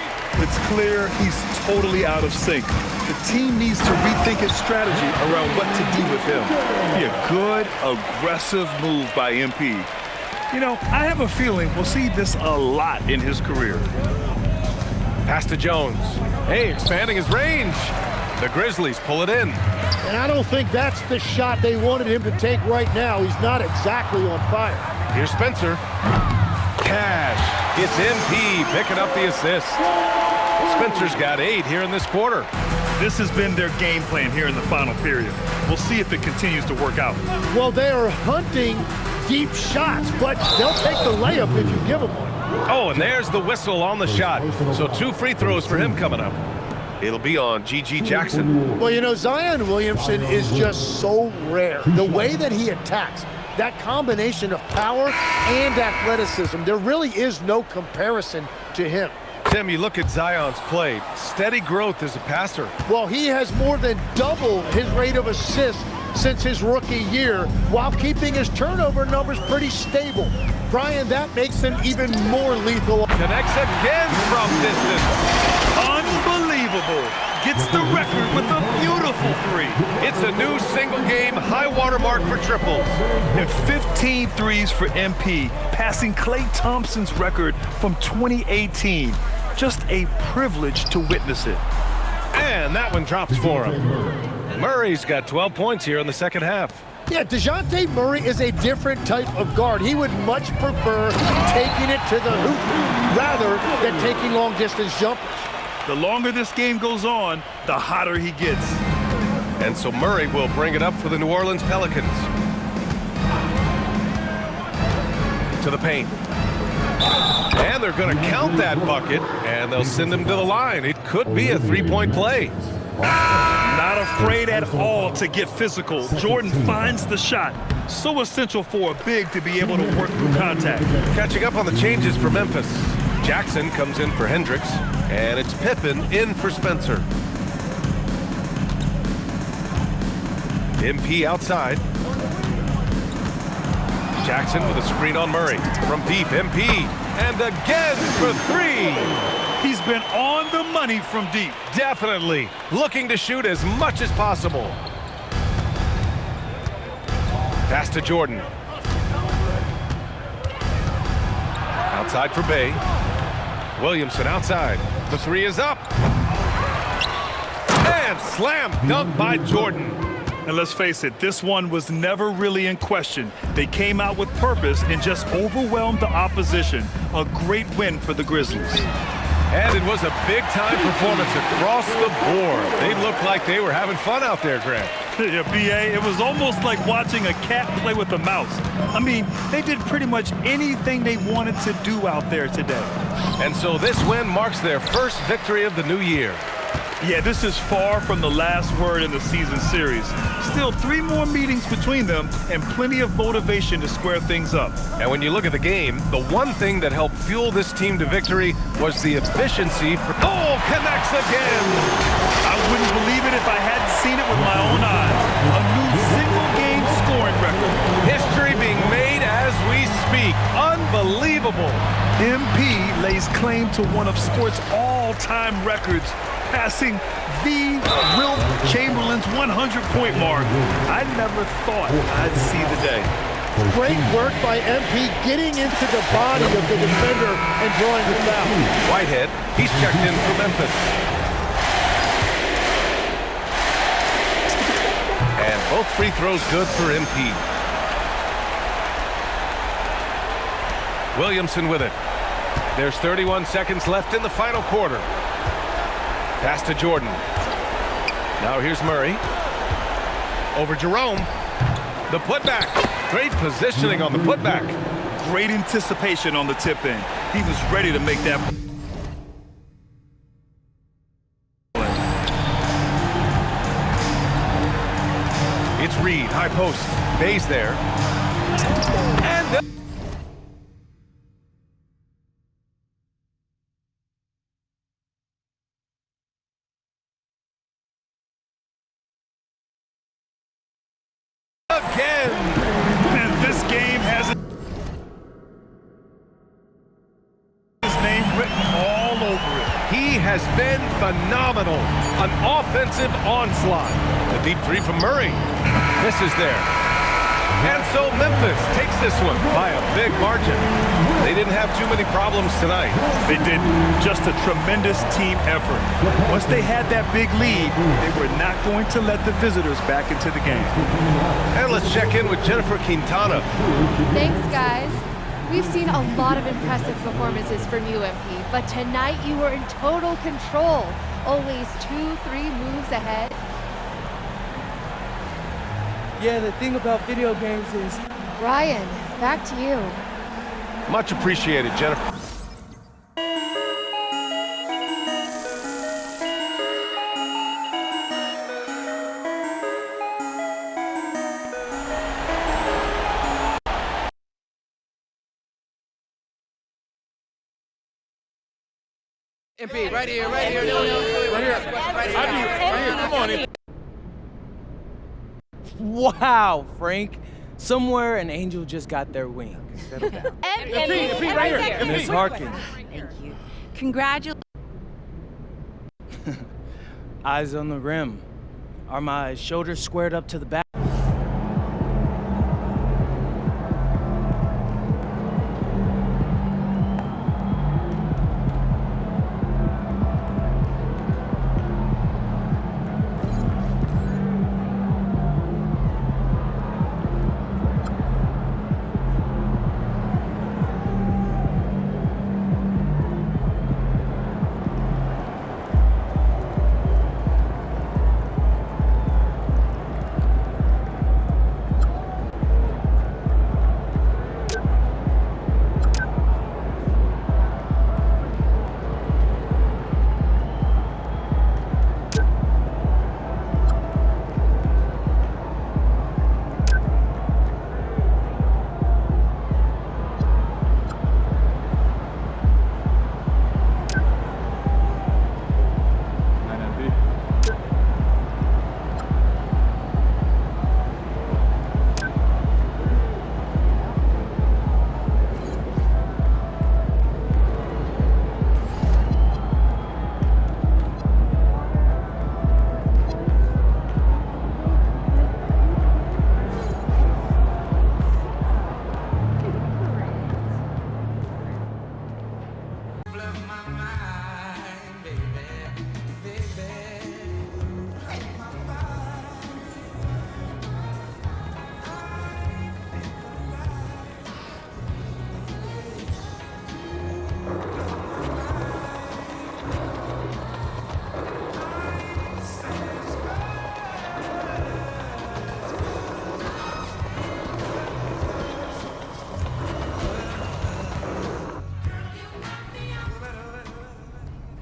It's clear he's totally out of sync. The team needs to rethink its strategy around what to do with him. Be a good, aggressive move by MP. You know, I have a feeling we'll see this a lot in his career. Pass to Jones. Hey, expanding his range. The Grizzlies pull it in. And I don't think that's the shot they wanted him to take right now. He's not exactly on fire. Here's Spencer. Cash. It's MP picking up the assist. Spencer's got 8 here in this quarter. This has been their game plan here in the final period. We'll see if it continues to work out. Well, they are hunting deep shots, but they'll take the layup if you give them one. Oh, and there's the whistle on the shot. So 2 free throws for him coming up. It'll be on G.G. Jackson. Well, you know, Zion Williamson is just so rare. The way that he attacks, that combination of power and athleticism, there really is no comparison to him. Tim, you look at Zion's play. Steady growth as a passer. Well, he has more than doubled his rate of assists since his rookie year, while keeping his turnover numbers pretty stable. Brian, that makes him even more lethal. Connects again from distance. Unbelievable. Gets the record with a beautiful three. It's a new single-game high water mark for triples. And 15 threes for MP, passing Klay Thompson's record from 2018. Just a privilege to witness it. And that one drops for him. Murray's got 12 points here in the second half. Yeah, DeJounte Murray is a different type of guard. He would much prefer taking it to the hoop rather than taking long-distance jumpers. The longer this game goes on, the hotter he gets. And so Murray will bring it up for the New Orleans Pelicans. To the paint. And they're going to count that bucket, and they'll send him to the line. It could be a three-point play. Not afraid at all to get physical. Jordan finds the shot. So essential for a big to be able to work through contact. Catching up on the changes for Memphis. Jackson comes in for Hendricks, and it's Pippen in for Spencer. MP outside. Jackson with a screen on Murray. From deep, MP. And again for three. He's been on the money from deep. Definitely. Looking to shoot as much as possible. Pass to Jordan. Outside for Bay. Williamson outside. The three is up. And slam dunk by Jordan. And let's face it, this one was never really in question. They came out with purpose and just overwhelmed the opposition. A great win for the Grizzlies. And it was a big-time performance across the board. They looked like they were having fun out there, Grant. Yeah, B.A., it was almost like watching a cat play with a mouse. I mean, they did pretty much anything they wanted to do out there today. And so this win marks their first victory of the new year. Yeah, this is far from the last word in the season series. Still 3 more meetings between them and plenty of motivation to square things up. And when you look at the game, the one thing that helped fuel this team to victory was the efficiency. Cole connects again. I wouldn't believe it if I hadn't seen it with my own eyes. A new single-game scoring record. History being made as we speak. Unbelievable. MP lays claim to one of sports' all-time records, passing the Wilt Chamberlain's 100-point mark. I never thought I'd see the day. Great work by MP getting into the body of the defender and drawing the foul. Whitehead, he's checked in for Memphis. And both free throws good for MP. Williamson with it. There's 31 seconds left in the final quarter. Pass to Jordan. Now here's Murray. Over Jerome. The putback. Great positioning on the putback. Great anticipation on the tip-in. He was ready to make that. It's Reed, high post. Bay's there. And again. And this game has his name written all over it. He has been phenomenal. An offensive onslaught. The deep three from Murray. Misses there. And so Memphis takes this one by a big margin. They didn't have too many problems tonight. They did just a tremendous team effort. Once they had that big lead, they were not going to let the visitors back into the game. And let's check in with Jennifer Quintana. Thanks, guys. We've seen a lot of impressive performances from you, MP, but tonight you were in total control. Always 2-3 moves ahead. Yeah, the thing about video games is... Ryan, back to you. Much appreciated, Jennifer. MP, right here, right here. Right here, come on, MP. Wow, Frank. Somewhere an angel just got their wings. Settle down. MP, right here. Miss Harkins. Thank you. Congratulations. Eyes on the rim. Are my shoulders squared up to the back?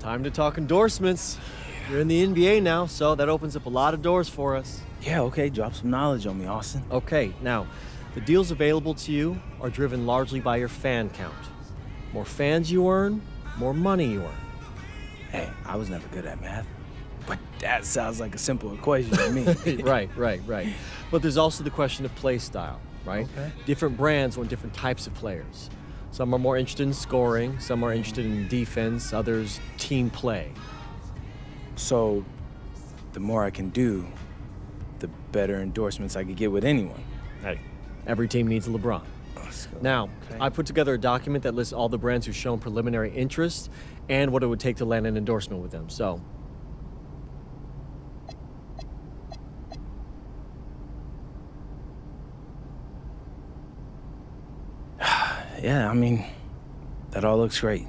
Time to talk endorsements. You're in the NBA now, so that opens up a lot of doors for us. Yeah, okay, drop some knowledge on me, Austin. Okay, now, the deals available to you are driven largely by your fan count. More fans you earn, more money you earn. Hey, I was never good at math, but that sounds like a simple equation to me. Right. But there's also the question of play style, right? Okay. Different brands want different types of players. Some are more interested in scoring, some are interested in defense, others team play. So, the more I can do, the better endorsements I could get with anyone. Hey, every team needs a LeBron. Now, I put together a document that lists all the brands who've shown preliminary interest and what it would take to land an endorsement with them. So, yeah, I mean, that all looks great.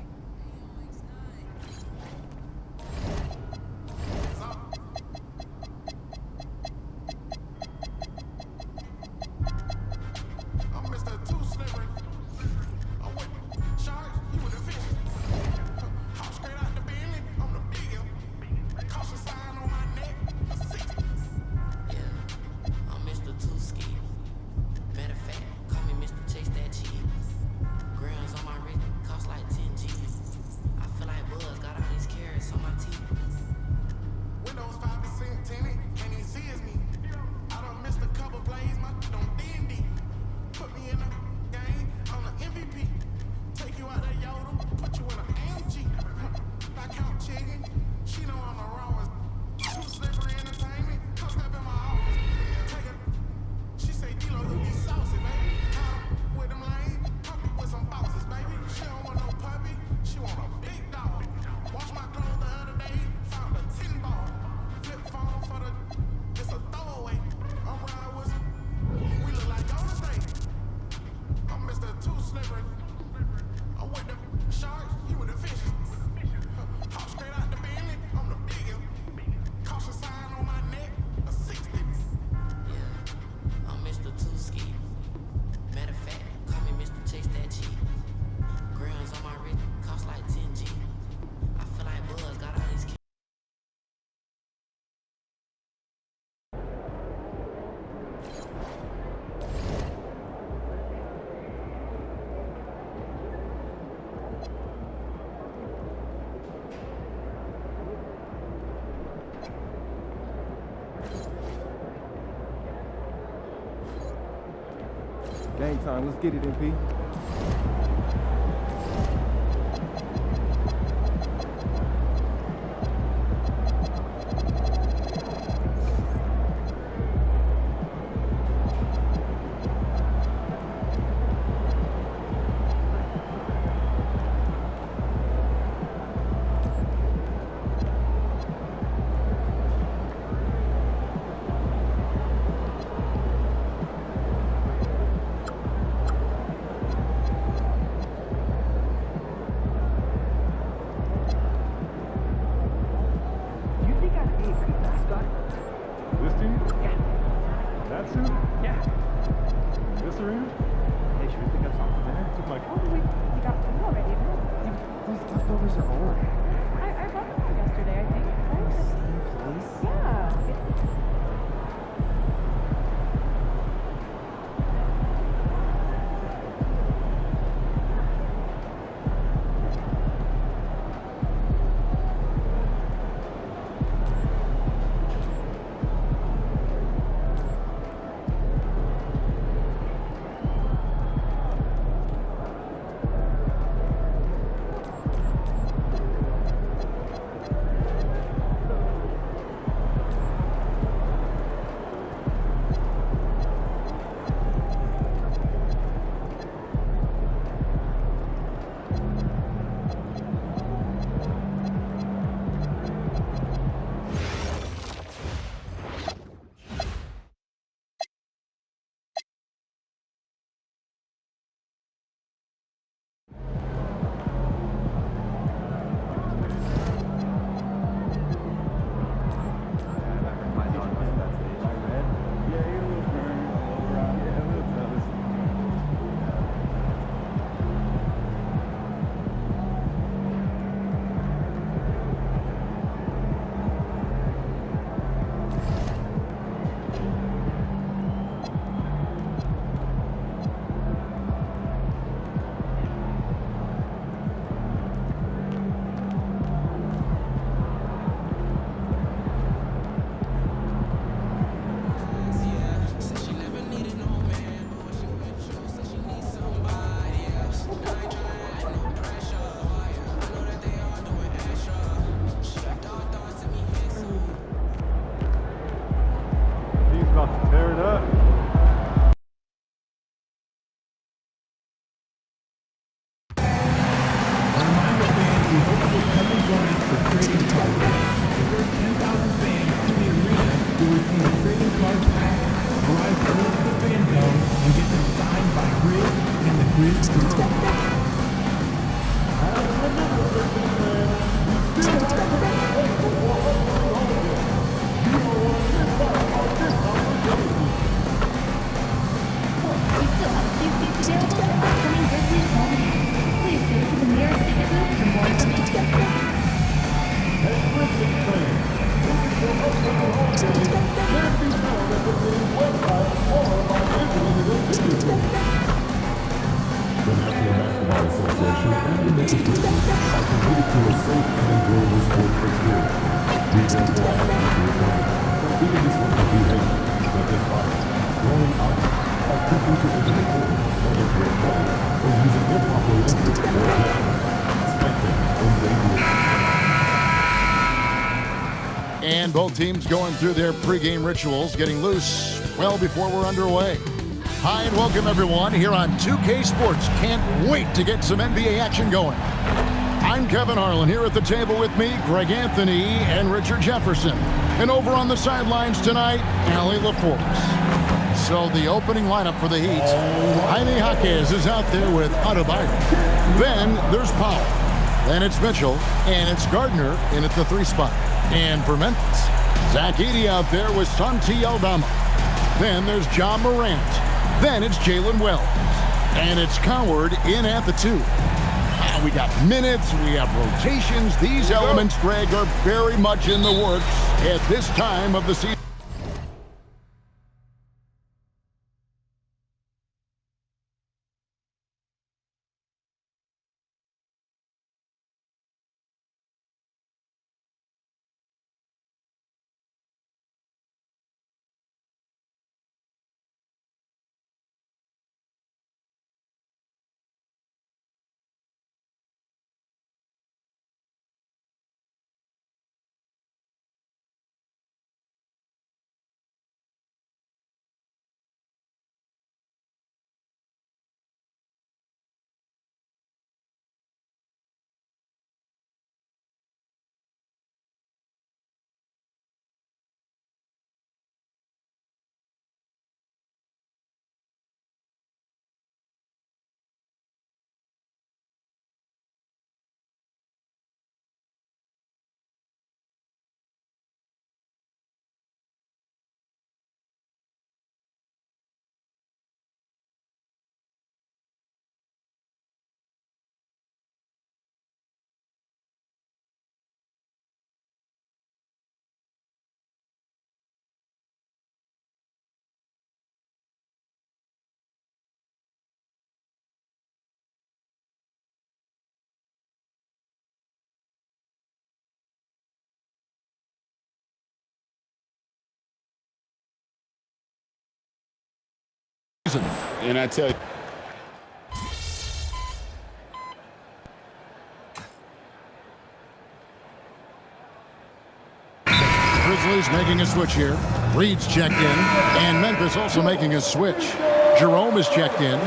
Game time. Let's get it, MP. And both teams going through their pregame rituals, getting loose well before we're underway. Hi and welcome everyone here on 2K Sports. Can't wait to get some NBA action going. I'm Kevin Harlan, here at the table with me, Greg Anthony and Richard Jefferson. And over on the sidelines tonight, Allie LaForce. So the opening lineup for the Heat, Jaime Jaquez is out there with Adebayo. Then there's Powell. Then it's Mitchell, and it's Gardner in at the 3 spot. And for Memphis, Zach Edey out there with Santi Aldama. Then there's John Morant. Then it's Jalen Wells. And it's Coward in at the 2. We got minutes, we have rotations. These elements, Greg, are very much in the works at this time of the season. And I tell you, Grizzlies making a switch here. Reed's checked in, and Memphis also making a switch. Jerome is checked in.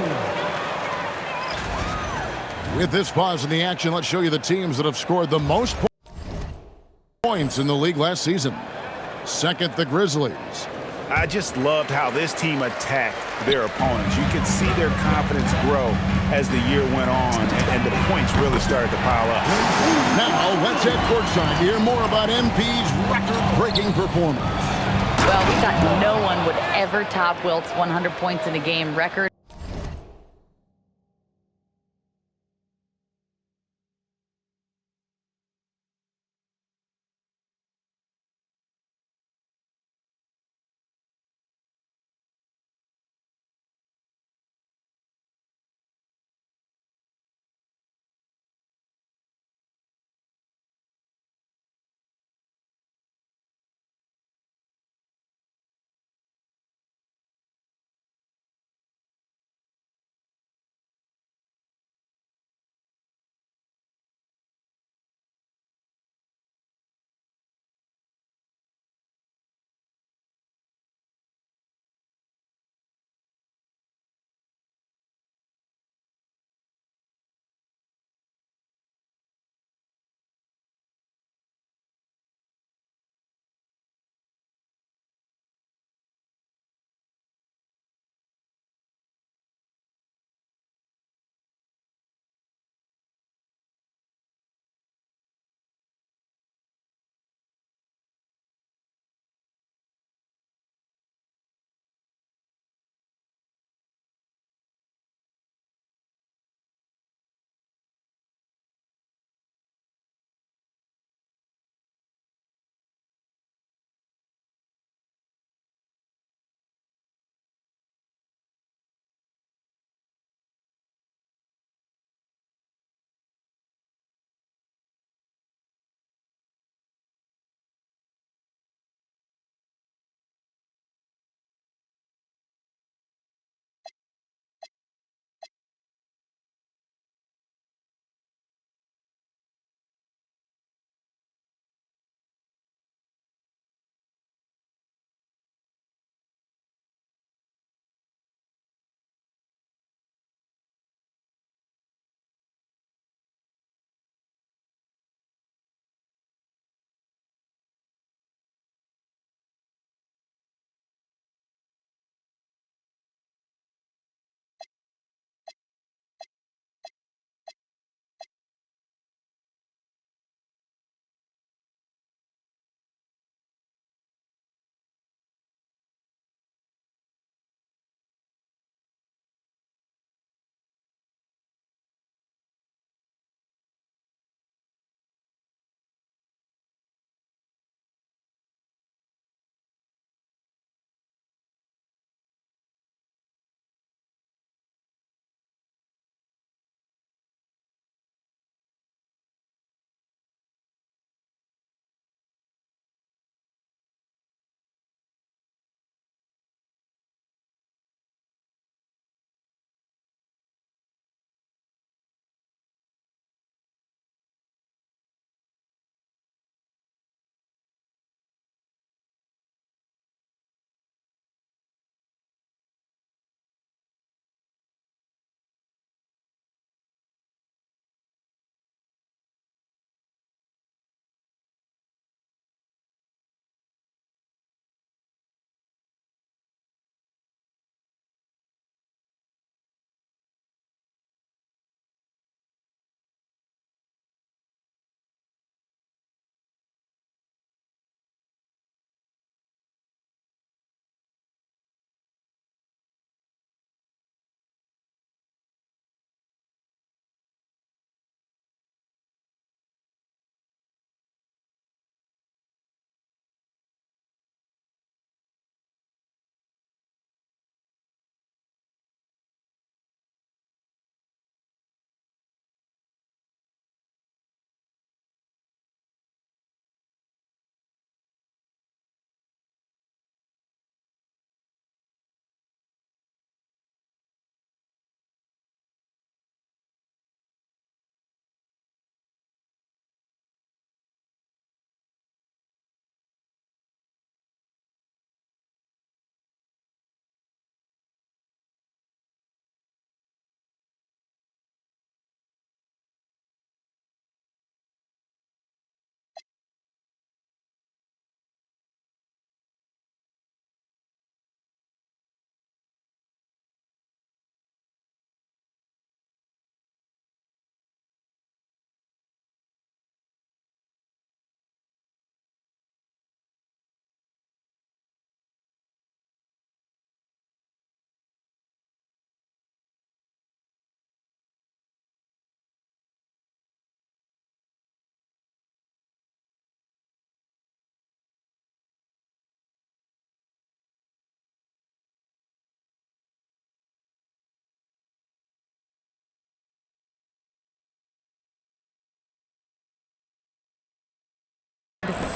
With this pause in the action, let's show you the teams that have scored the most points in the league last season. Second, the Grizzlies. I just loved how this team attacked their opponents. You could see their confidence grow as the year went on, and the points really started to pile up. Now, let's head courtside to hear more about MP's record-breaking performance. Well, we thought no one would ever top Wilt's 100 points in a game record.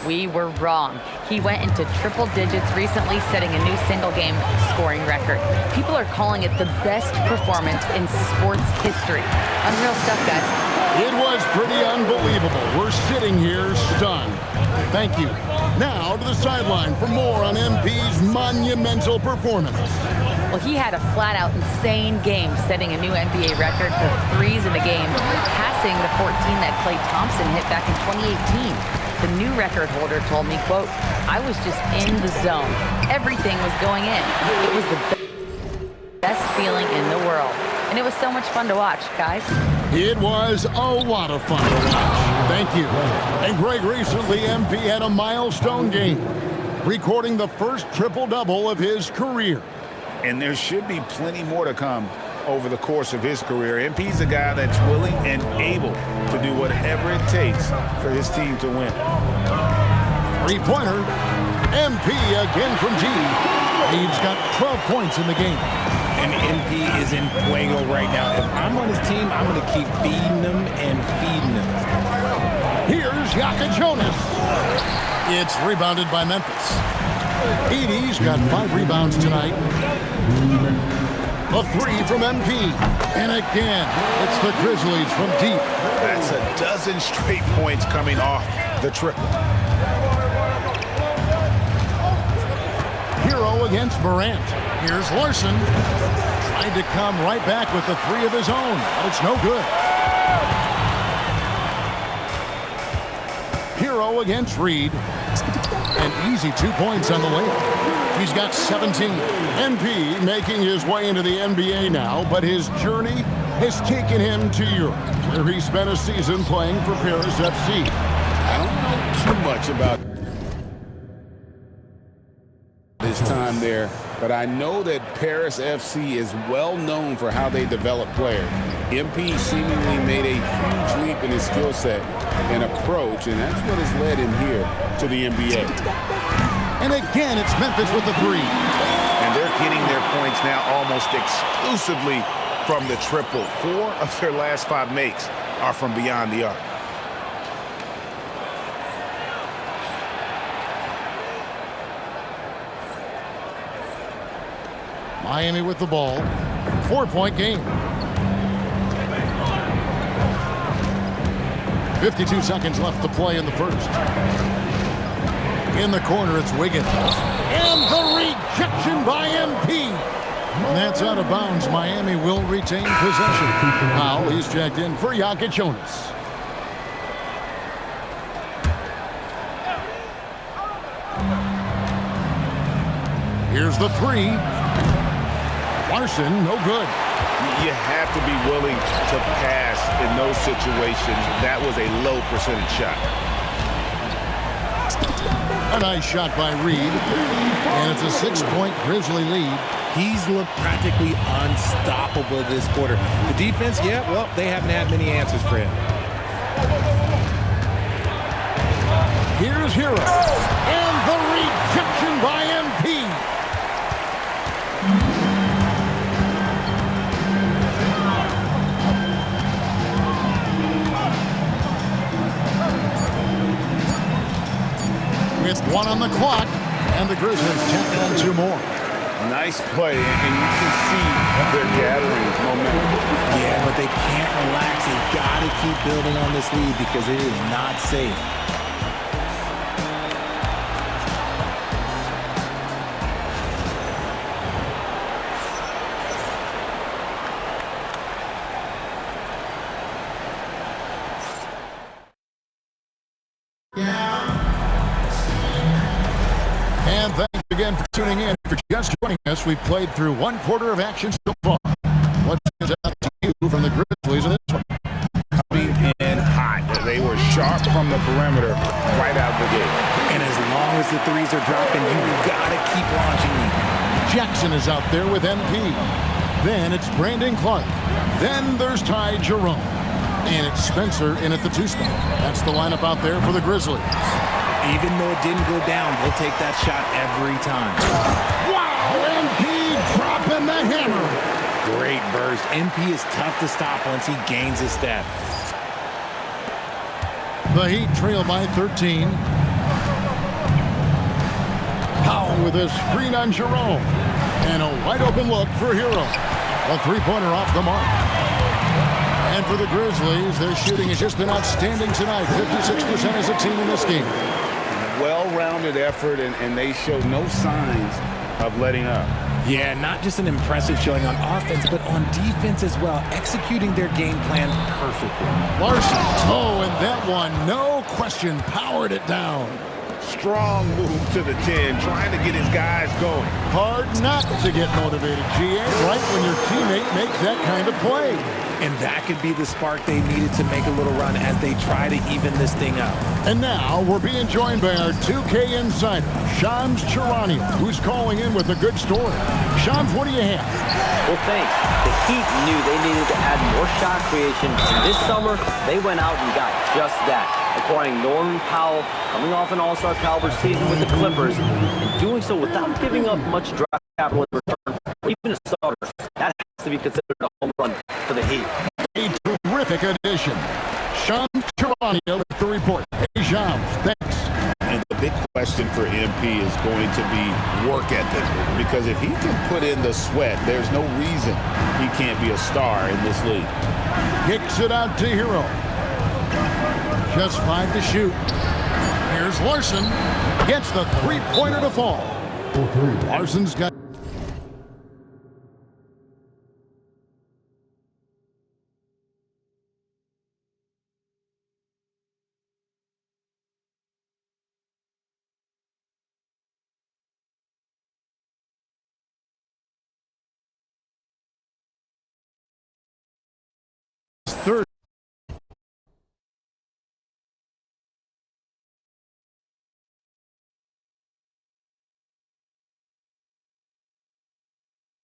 We were wrong. He went into triple digits recently, setting a new single-game scoring record. People are calling it the best performance in sports history. Unreal stuff, guys. It was pretty unbelievable. We're sitting here stunned. Thank you. Now to the sideline for more on MP's monumental performance. Well, he had a flat-out insane game, setting a new NBA record for threes in the game, passing the 14 that Klay Thompson hit back in 2018. The new record holder told me, quote, "I was just in the zone. Everything was going in. It was the best feeling in the world." And it was so much fun to watch, guys. It was a lot of fun to watch. Thank you. And Greg, recently MP had a milestone game, recording the first triple-double of his career. And there should be plenty more to come over the course of his career. MP's a guy that's willing and able to do whatever it takes for his team to win. Three-pointer. MP again from G. He's got 12 points in the game. And MP is in fuego right now. If I'm on his team, I'm going to keep feeding them and feeding them. Here's Yaka Jonas. It's rebounded by Memphis. Edey's got 5 rebounds tonight. A 3 from MP. And again, it's the Grizzlies from deep. That's a dozen straight points coming off the triple. Hero against Morant. Here's Larson. Tried to come right back with the 3 of his own, but it's no good. Hero against Reed. An easy 2 points on the layup. He's got 17. MP making his way into the NBA now, but his journey has taken him to Europe, where he spent a season playing for Paris FC. I don't know too much about his time there, but I know that Paris FC is well known for how they develop players. MP seemingly made a huge leap in his skill set and approach, and that's what has led him here to the NBA. And again, it's Memphis with the 3. And they're getting their points now almost exclusively from the triple. 4 of their last 5 makes are from beyond the arc. Miami with the ball. 4-point game. 52 seconds left to play in the first. In the corner, it's Wiggins. And the rejection by MP. And that's out of bounds. Miami will retain possession. Powell, he's checked in for Yaka Jonas. Here's the 3. Larson, no good. You have to be willing to pass in those situations. That was a low percentage shot. A nice shot by Reed. And it's a 6-point Grizzly lead. He's looked practically unstoppable this quarter. The defense, yeah, well, they haven't had many answers for him. Here's Hero. And the rejection by MP. It's 1 on the clock, and the Grizzlies tack on 2 more. Nice play, and you can see they're gathering momentum. Yeah, but they can't relax. They've got to keep building on this lead because it is not safe. And thanks again for tuning in. For just joining us, we've played through 1 quarter of action so far. What stands out to you from the Grizzlies in this one? Coming in hot. They were sharp from the perimeter right out the gate. And as long as the threes are dropping, you've got to keep launching them. Jackson is out there with MP. Then it's Brandon Clark. Then there's Ty Jerome. And it's Spencer in at the 2 spot. That's the lineup out there for the Grizzlies. Even though it didn't go down, they'll take that shot every time. Wow! MP dropping the hammer. Great burst. MP is tough to stop once he gains his step. The Heat trail by 13. Powell with a screen on Jerome. And a wide open look for Hero. A three-pointer off the mark. And for the Grizzlies, their shooting has just been outstanding tonight. 56% as a team in this game. Well-rounded effort, and they show no signs of letting up. Yeah, not just an impressive showing on offense, but on defense as well, executing their game plan perfectly. Larson, and that one, no question, powered it down. Strong move to the 10, trying to get his guys going. Hard not to get motivated, GA, right when your teammate makes that kind of play. And that could be the spark they needed to make a little run as they try to even this thing up. And now we're being joined by our 2K insider, Shams Charania, who's calling in with a good story. Shams, what do you have? Well, thanks. The Heat knew they needed to add more shot creation. And this summer, they went out and got just that, acquiring Norman Powell, coming off an all-star caliber season with the Clippers, and doing so without giving up much draft capital in return, or even a starter. That has to be considered a home run for the Heat. A terrific addition. Shams Charania with the report. Hey, Shams, thanks. And the big question for MP is going to be work ethic, because if he can put in the sweat, there's no reason he can't be a star in this league. Kicks it out to Hero. Just 5 to shoot. Here's Larson. Gets the three-pointer to fall. Larson's got... third.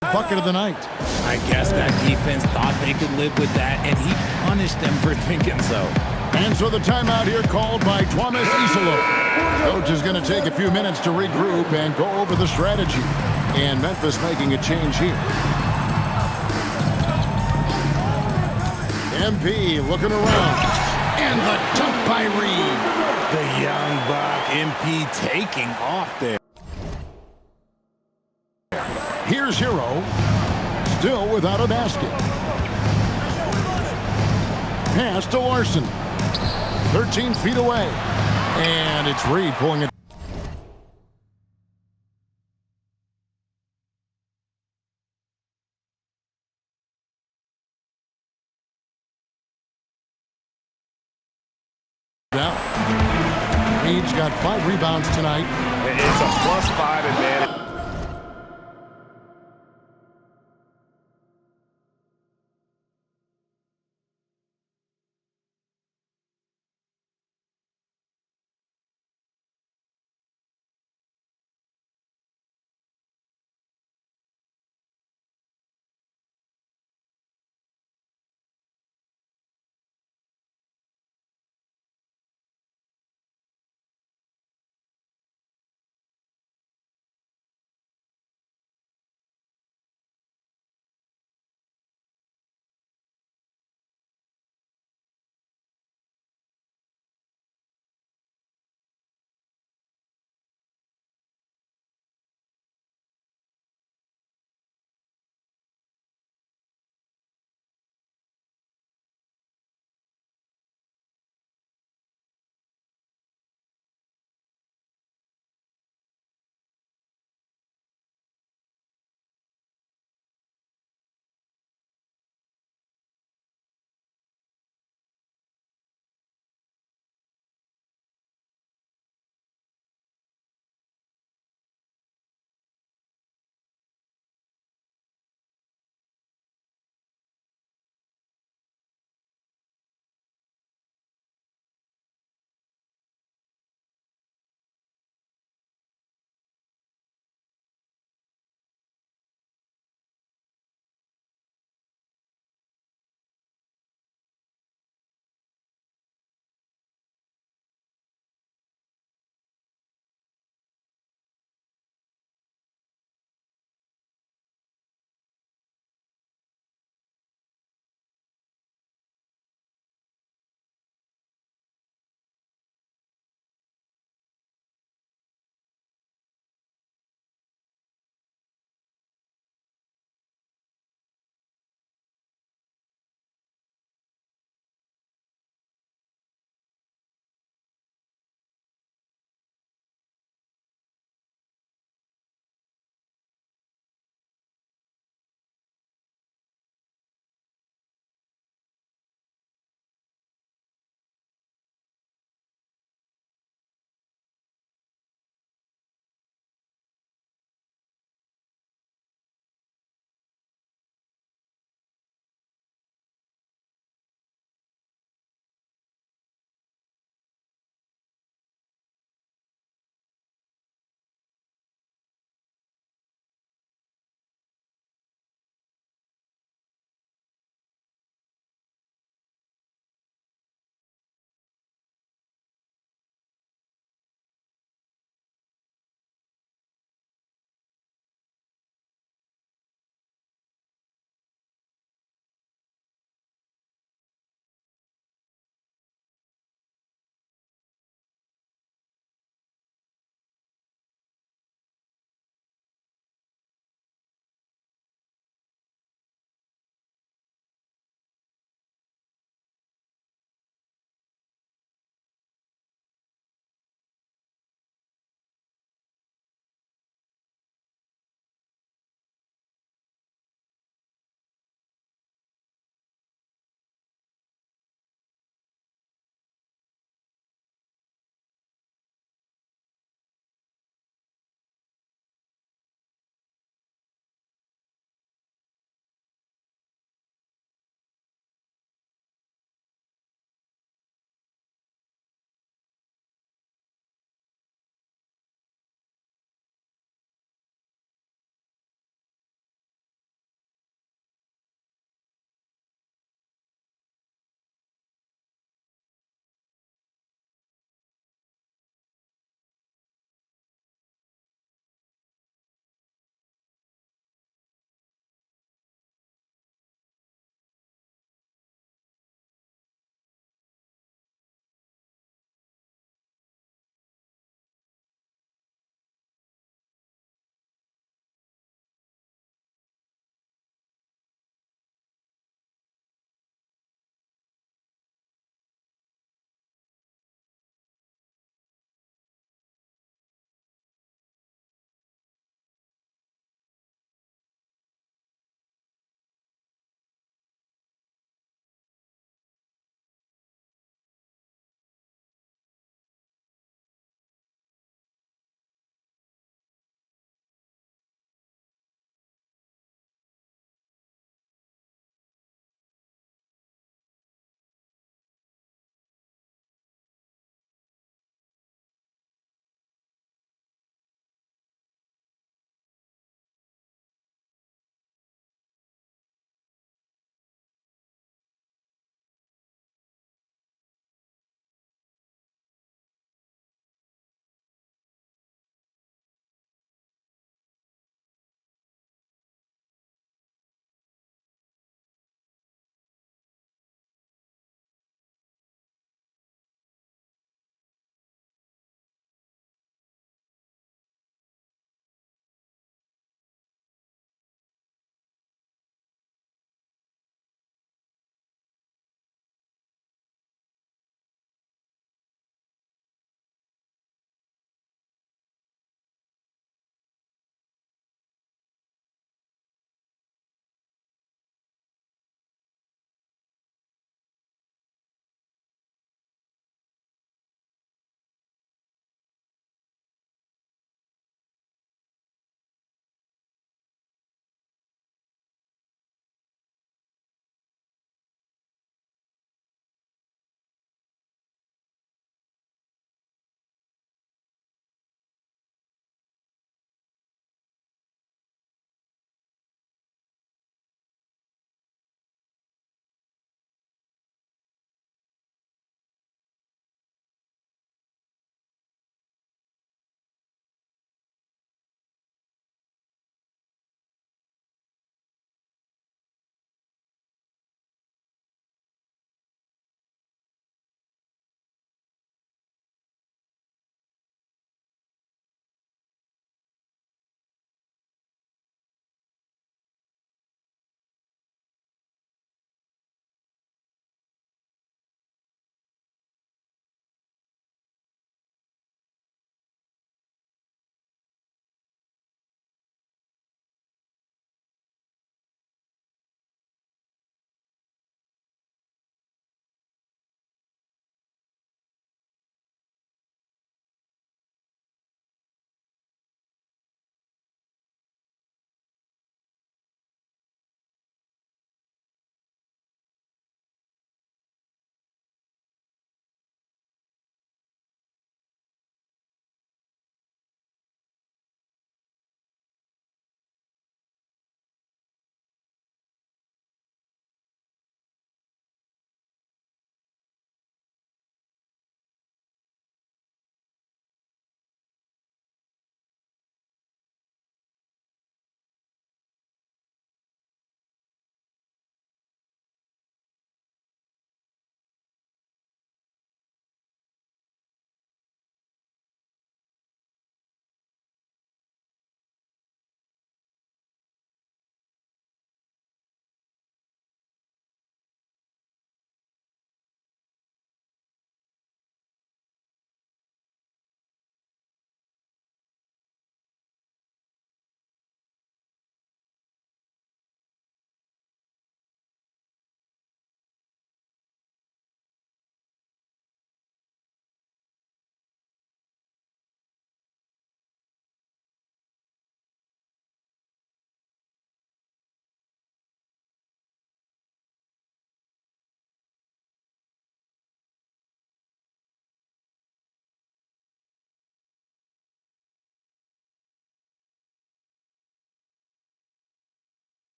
Bucket of the night. I guess that defense thought they could live with that, and he punished them for thinking so. And so the timeout here called by Thomas Isolo. Coach is going to take a few minutes to regroup and go over the strategy. And Memphis making a change here. MP looking around. And the dunk by Reed. The young buck, MP taking off there. Here's Hero, still without a basket. Pass to Larson, 13 feet away. And it's Reed pulling it. Down. Reed's got 5 rebounds tonight. It's a +5 advantage